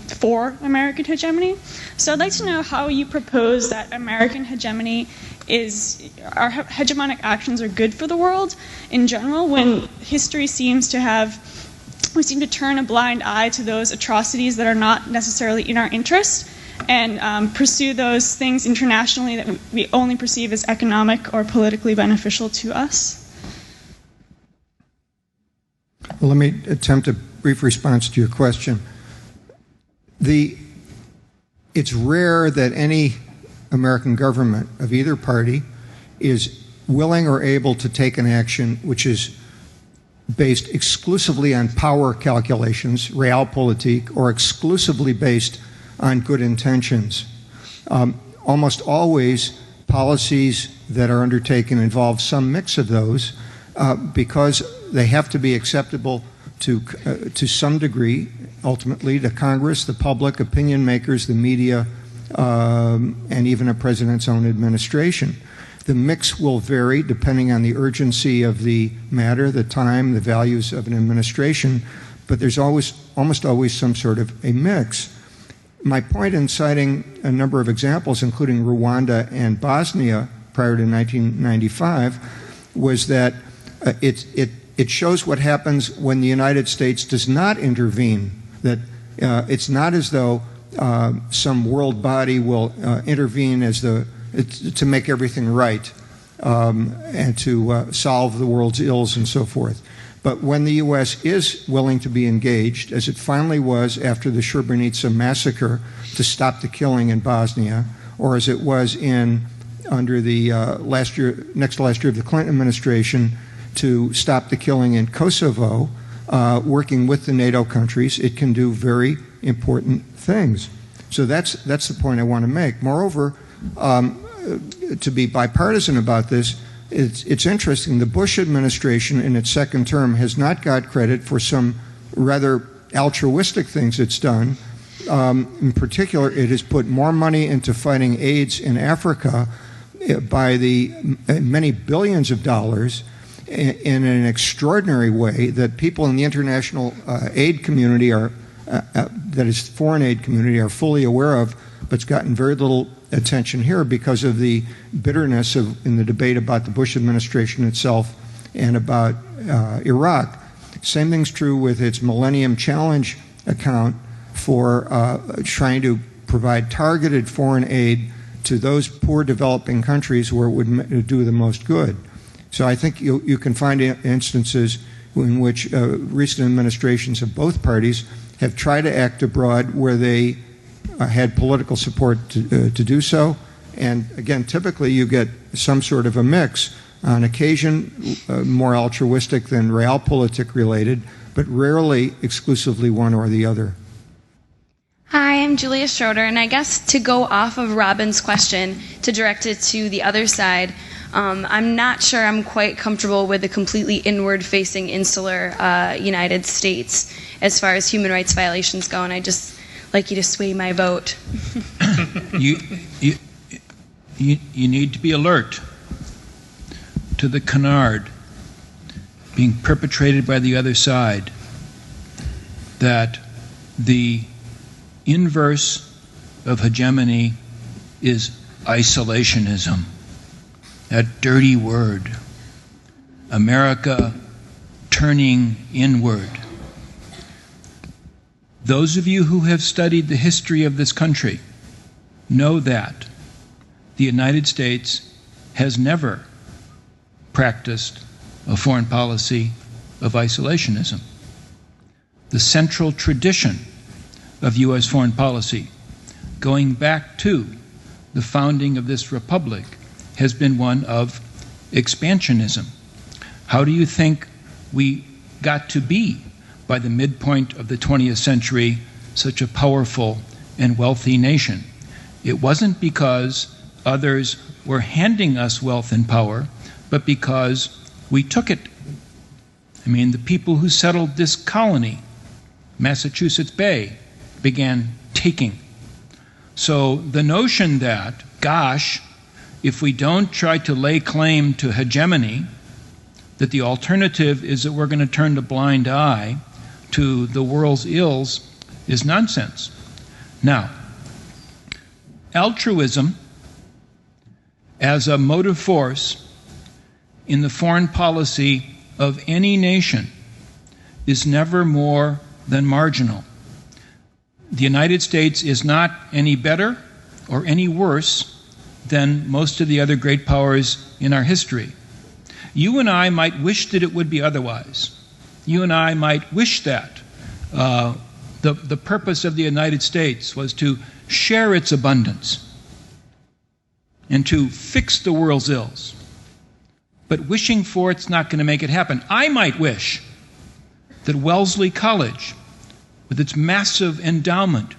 S10: for American hegemony. So I'd like to know how you propose that American hegemony our hegemonic actions are good for the world in general, when history seems to we seem to turn a blind eye to those atrocities that are not necessarily in our interest, and pursue those things internationally that we only perceive as economic or politically beneficial to us.
S3: Well, let me attempt a brief response to your question. It's rare that any American government of either party is willing or able to take an action which is based exclusively on power calculations, realpolitik, or exclusively based on good intentions. Almost always, policies that are undertaken involve some mix of those because they have to be acceptable to some degree, ultimately, to Congress, the public, opinion makers, the media, and even a president's own administration. The mix will vary depending on the urgency of the matter, the time, the values of an administration, but there's almost always some sort of a mix. My point in citing a number of examples, including Rwanda and Bosnia, prior to 1995 was that it shows what happens when the United States does not intervene, that it's not as though some world body will intervene to make everything right and to solve the world's ills and so forth. But when the U.S. is willing to be engaged, as it finally was after the Srebrenica massacre to stop the killing in Bosnia, or as it was under the next to last year of the Clinton administration to stop the killing in Kosovo, working with the NATO countries, it can do very important things. So that's the point I want to make. Moreover, to be bipartisan about this, it's interesting. The Bush administration in its second term has not got credit for some rather altruistic things it's done. In particular, it has put more money into fighting AIDS in Africa by the many billions of dollars in an extraordinary way that people in the international aid community that is foreign aid community, are fully aware of, but it's gotten very little attention here because of the bitterness in the debate about the Bush administration itself and about Iraq. Same thing's true with its Millennium Challenge account for trying to provide targeted foreign aid to those poor developing countries where it would do the most good. So I think you can find instances in which recent administrations of both parties have tried to act abroad where they had political support to do so. And again, typically you get some sort of a mix. On occasion, more altruistic than realpolitik related, but rarely exclusively one or the other.
S11: Hi, I'm Julia Schroeder, and I guess to go off of Robin's question, to direct it to the other side, I'm not sure I'm quite comfortable with the completely inward-facing, insular United States as far as human rights violations go, and I just like you to sway my vote.
S6: You need to be alert to the canard being perpetrated by the other side, that the inverse of hegemony is isolationism. That dirty word. America turning inward. Those of you who have studied the history of this country know that the United States has never practiced a foreign policy of isolationism. The central tradition of U.S. foreign policy, going back to the founding of this republic, has been one of expansionism. How do you think we got to be, by the midpoint of the 20th century, such a powerful and wealthy nation? It wasn't because others were handing us wealth and power, but because we took it. I mean, the people who settled this colony, Massachusetts Bay, began taking. So the notion that, gosh, if we don't try to lay claim to hegemony, that the alternative is that we're going to turn a blind eye to the world's ills, is nonsense. Now, altruism as a motive force in the foreign policy of any nation is never more than marginal. The United States is not any better or any worse than most of the other great powers in our history. You and I might wish that it would be otherwise. You and I might wish that the purpose of the United States was to share its abundance and to fix the world's ills. But wishing for it's not going to make it happen. I might wish that Wellesley College, with its massive endowment,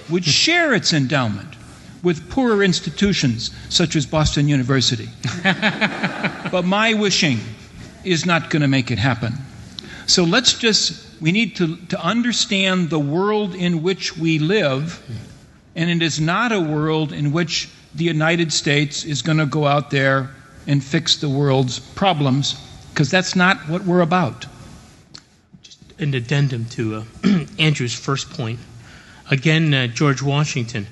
S6: would share its endowment with poorer institutions such as Boston University. But my wishing is not going to make it happen. So we need to understand the world in which we live, and it is not a world in which the United States is going to go out there and fix the world's problems, because that's not what we're about.
S4: Just an addendum to Andrew's first point. Again, George Washington,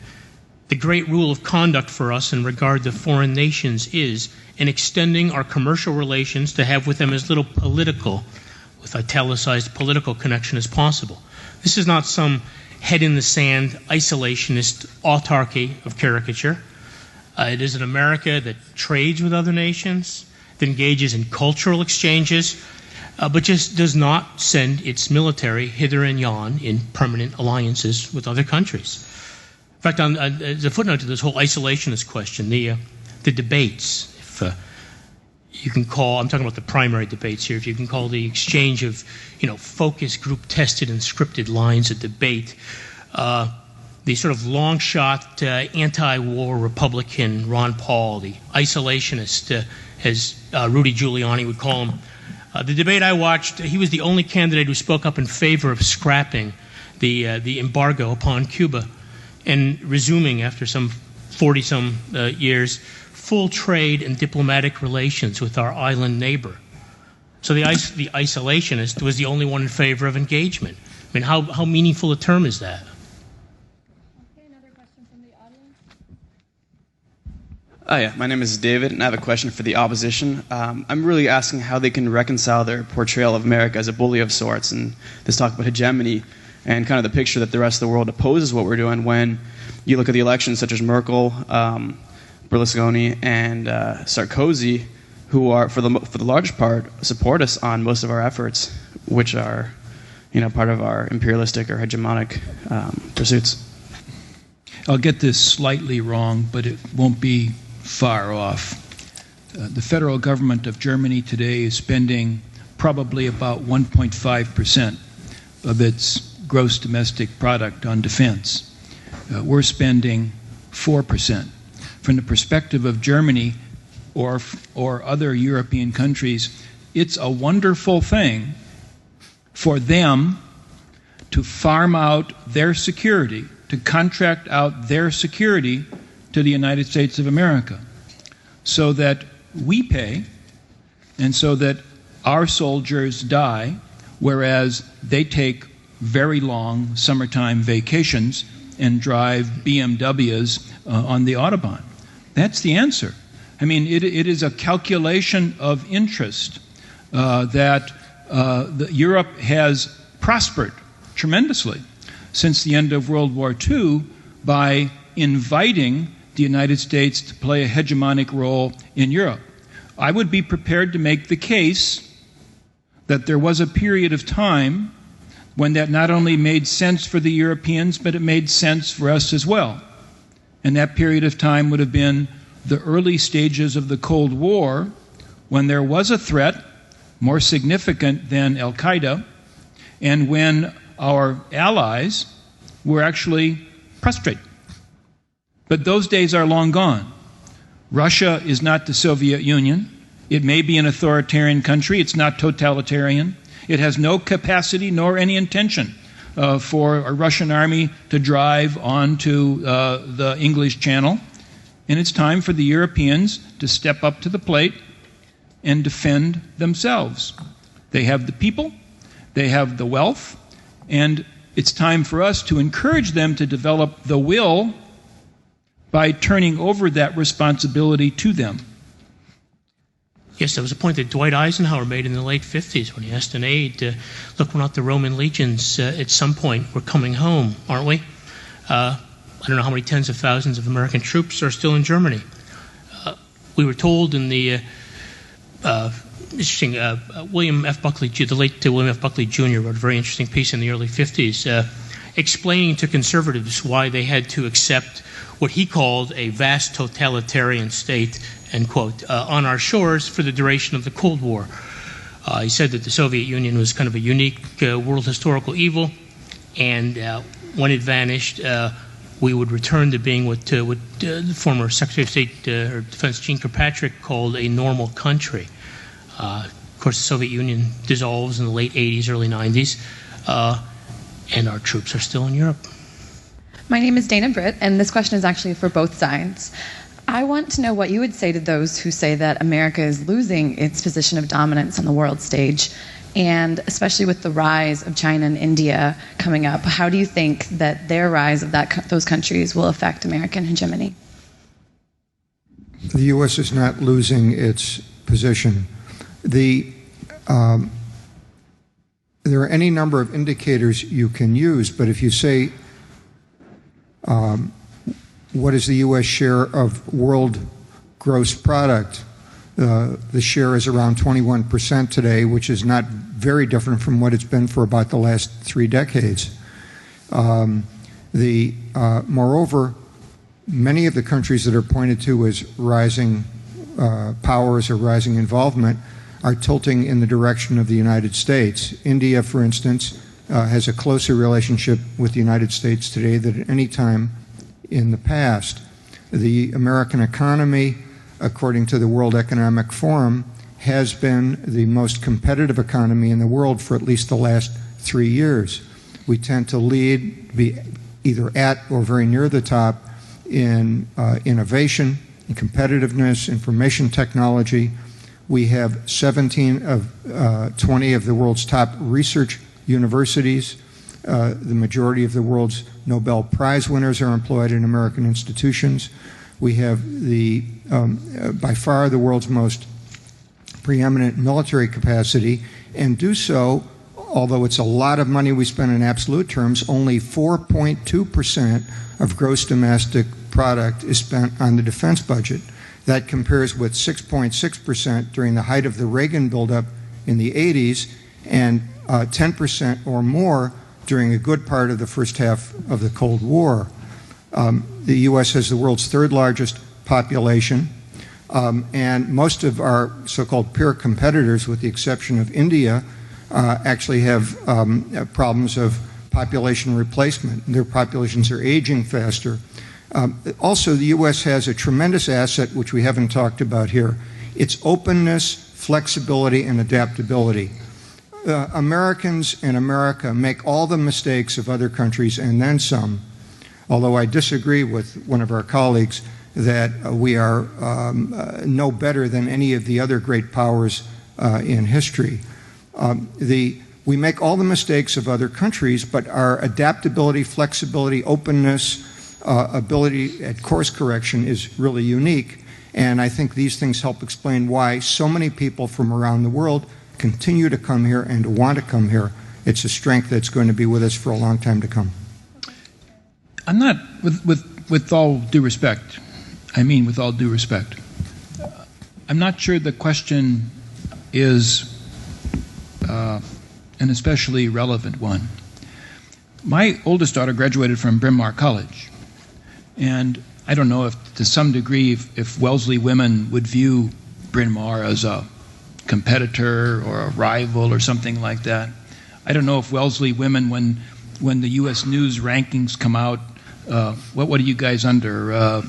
S4: The great rule of conduct for us in regard to foreign nations is in extending our commercial relations to have with them as little political, with italicized political connection as possible. This is not some head-in-the-sand, isolationist autarky of caricature. It is an America that trades with other nations, that engages in cultural exchanges, but just does not send its military hither and yon in permanent alliances with other countries. In fact, as a footnote to this whole isolationist question, the debates, if you can call, I'm talking about the primary debates here, if you can call the exchange of, focus group tested and scripted lines of debate, the sort of long shot anti-war Republican Ron Paul, the isolationist, as Rudy Giuliani would call him. The debate I watched, he was the only candidate who spoke up in favor of scrapping the embargo upon Cuba and resuming, after some 40-some years, full trade and diplomatic relations with our island neighbor. So the isolationist was the only one in favor of engagement. I mean, how meaningful a term is that?
S2: Okay, another question from the audience.
S12: Yeah, my name is David, and I have a question for the opposition. I'm really asking how they can reconcile their portrayal of America as a bully of sorts and this talk about hegemony and kind of the picture that the rest of the world opposes what we're doing when you look at the elections such as Merkel, Berlusconi, and Sarkozy, who are, for the large part, support us on most of our efforts, which are, part of our imperialistic or hegemonic pursuits.
S6: I'll get this slightly wrong, but it won't be far off. The federal government of Germany today is spending probably about 1.5% of its gross domestic product on defense. We're spending 4%. From the perspective of Germany or other European countries, it's a wonderful thing for them to farm out their security, to contract out their security to the United States of America, so that we pay and so that our soldiers die, whereas they take very long summertime vacations and drive BMWs on the Autobahn. That's the answer. I mean, it is a calculation of interest that Europe has prospered tremendously since the end of World War II by inviting the United States to play a hegemonic role in Europe. I would be prepared to make the case that there was a period of time when that not only made sense for the Europeans, but it made sense for us as well. And that period of time would have been the early stages of the Cold War, when there was a threat more significant than Al-Qaeda, and when our allies were actually prostrate. But those days are long gone. Russia is not the Soviet Union. It may be an authoritarian country. It's not totalitarian. It has no capacity nor any intention for a Russian army to drive onto the English Channel. And it's time for the Europeans to step up to the plate and defend themselves. They have the people, they have the wealth, and it's time for us to encourage them to develop the will by turning over that responsibility to them.
S4: Yes, there was a point that Dwight Eisenhower made in the late 50s when he asked an aide, look, we're not the Roman legions. At some point, we're coming home, aren't we? I don't know how many tens of thousands of American troops are still in Germany. We were told in the interesting, William F. Buckley, the late William F. Buckley Jr. wrote a very interesting piece in the early 50s explaining to conservatives why they had to accept what he called a vast totalitarian state, end quote, on our shores for the duration of the Cold War. He said that the Soviet Union was kind of a unique world historical evil, and when it vanished, we would return to being what the former Secretary of State or Defense Gene Kirkpatrick called a normal country. Of course, the Soviet Union dissolves in the late 80s, early 90s, and our troops are still in Europe.
S13: My name is Dana Britt, and this question is actually for both sides. I want to know what you would say to those who say that America is losing its position of dominance on the world stage And especially with the rise of China and India coming up, how do you think that their rise of those countries will affect American hegemony?
S3: The U.S. is not losing its position. There are any number of indicators you can use, but if you say, what is the U.S. share of world gross product? The share is around 21% today, which is not very different from what it's been for about the last 3 decades. Moreover, many of the countries that are pointed to as rising powers or rising involvement are tilting in the direction of the United States. India, for instance, has a closer relationship with the United States today than at any time in the past. The American economy, according to the World Economic Forum, has been the most competitive economy in the world for at least the last 3 years. We tend to lead, be either at or very near the top in innovation, in competitiveness, information technology. We have 17 of 20 of the world's top research universities. The majority of the world's Nobel Prize winners are employed in American institutions. We have by far the world's most preeminent military capacity, and do so, although it's a lot of money we spend in absolute terms, only 4.2% of gross domestic product is spent on the defense budget. That compares with 6.6% during the height of the Reagan buildup in the 80s, and 10% or more during a good part of the first half of the Cold War. The U.S. has the world's 3rd largest population, and most of our so-called peer competitors, with the exception of India, actually have problems of population replacement. Their populations are aging faster. Also, the U.S. has a tremendous asset, which we haven't talked about here. Its openness, flexibility, and adaptability. Americans in America make all the mistakes of other countries and then some, although I disagree with one of our colleagues that we are no better than any of the other great powers in history. We make all the mistakes of other countries, but our adaptability, flexibility, openness, ability at course correction is really unique, and I think these things help explain why so many people from around the world continue to come here and want to come here. It's a strength that's going to be with us for a long time to come.
S6: I'm not, with all due respect, I mean with all due respect, I'm not sure the question is an especially relevant one. My oldest daughter graduated from Bryn Mawr College, and I don't know if to some degree if Wellesley women would view Bryn Mawr as a competitor or a rival or something like that. I don't know if Wellesley women, when the U.S. News rankings come out, what are you guys under?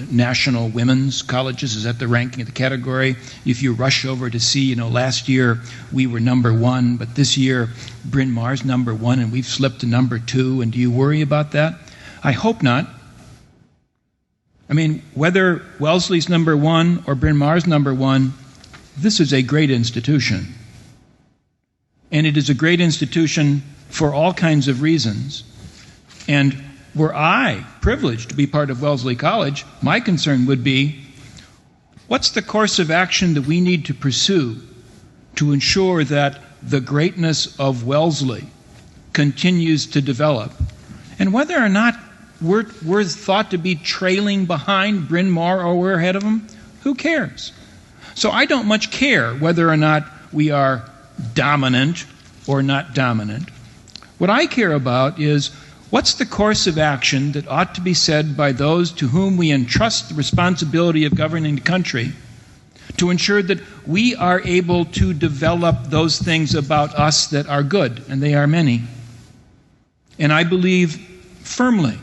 S6: National women's colleges? Is that the ranking of the category? If you rush over to see, last year we were #1, but this year Bryn Mawr's #1 and we've slipped to #2, and do you worry about that? I hope not. I mean, whether Wellesley's #1 or Bryn Mawr's #1, this is a great institution. And it is a great institution for all kinds of reasons. And were I privileged to be part of Wellesley College, my concern would be, what's the course of action that we need to pursue to ensure that the greatness of Wellesley continues to develop? And whether or not we're thought to be trailing behind Bryn Mawr or we're ahead of them, who cares? So I don't much care whether or not we are dominant or not dominant. What I care about is, what's the course of action that ought to be said by those to whom we entrust the responsibility of governing the country to ensure that we are able to develop those things about us that are good, and they are many. And I believe firmly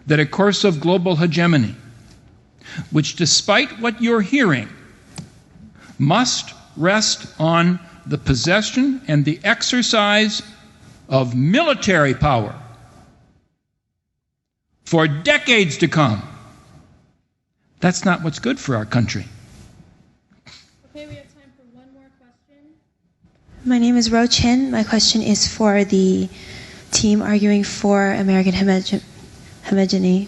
S6: that a course of global hegemony, which despite what you're hearing, must rest on the possession and the exercise of military power for decades to come. That's not what's good for our country.
S2: Okay, we have time for one more question.
S14: My name is Ro Chin. My question is for the team arguing for American hegemony.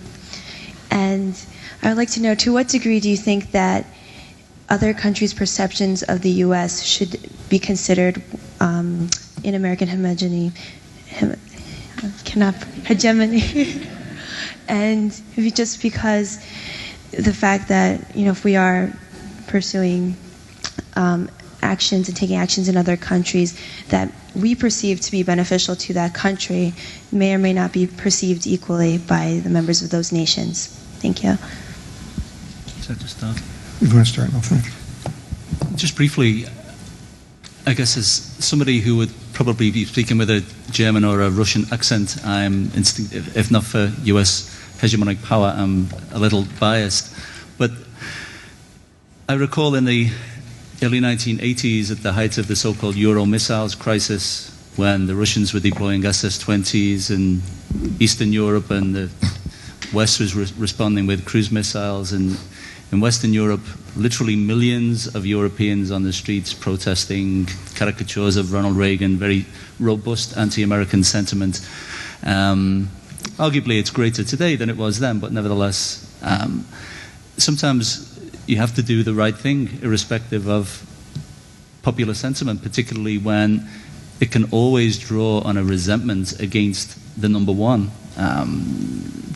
S14: And I would like to know, to what degree do you think that other countries' perceptions of the U.S. should be considered in American hegemony? And just because the fact that, if we are pursuing actions and taking actions in other countries that we perceive to be beneficial to that country may or may not be perceived equally by the members of those nations. Thank you.
S5: So to start?
S3: You want to start? No, thanks.
S5: Just briefly, I guess as somebody who would probably be speaking with a German or a Russian accent, I'm instinctive, if not for US hegemonic power, I'm a little biased. But I recall in the early 1980s, at the height of the so-called Euro missiles crisis, when the Russians were deploying SS-20s in Eastern Europe and the West was responding with cruise missiles, and in Western Europe, literally millions of Europeans on the streets protesting, caricatures of Ronald Reagan, very robust anti-American sentiment. Arguably, it's greater today than it was then, but nevertheless, sometimes you have to do the right thing, irrespective of popular sentiment, particularly when it can always draw on a resentment against the number one.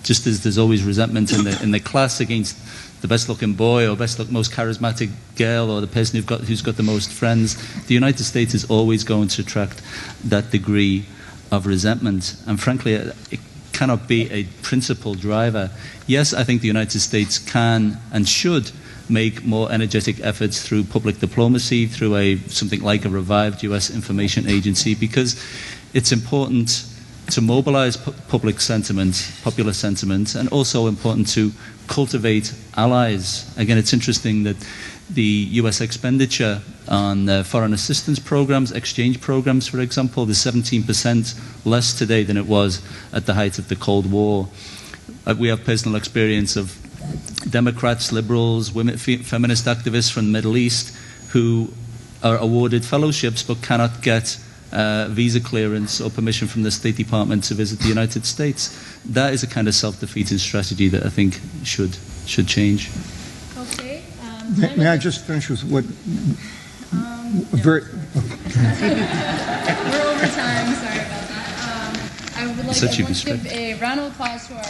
S5: Just as there's always resentment in the class against the best-looking boy or most charismatic girl or the person who's got the most friends, the United States is always going to attract that degree of resentment. And frankly, it cannot be a principal driver. Yes, I think the United States can and should make more energetic efforts through public diplomacy, through something like a revived US information agency, because it's important to mobilize public sentiment, popular sentiment, and also important to cultivate allies. Again, it's interesting that the US expenditure on foreign assistance programs, exchange programs, for example, is 17% less today than it was at the height of the Cold War. We have personal experience of Democrats, liberals, women, feminist activists from the Middle East who are awarded fellowships but cannot get visa clearance or permission from the State Department to visit the United States. That is a kind of self-defeating strategy that I think should change.
S2: Okay.
S3: May I just finish with what?
S2: We're over time. Sorry about that. I would like to give a round of applause to our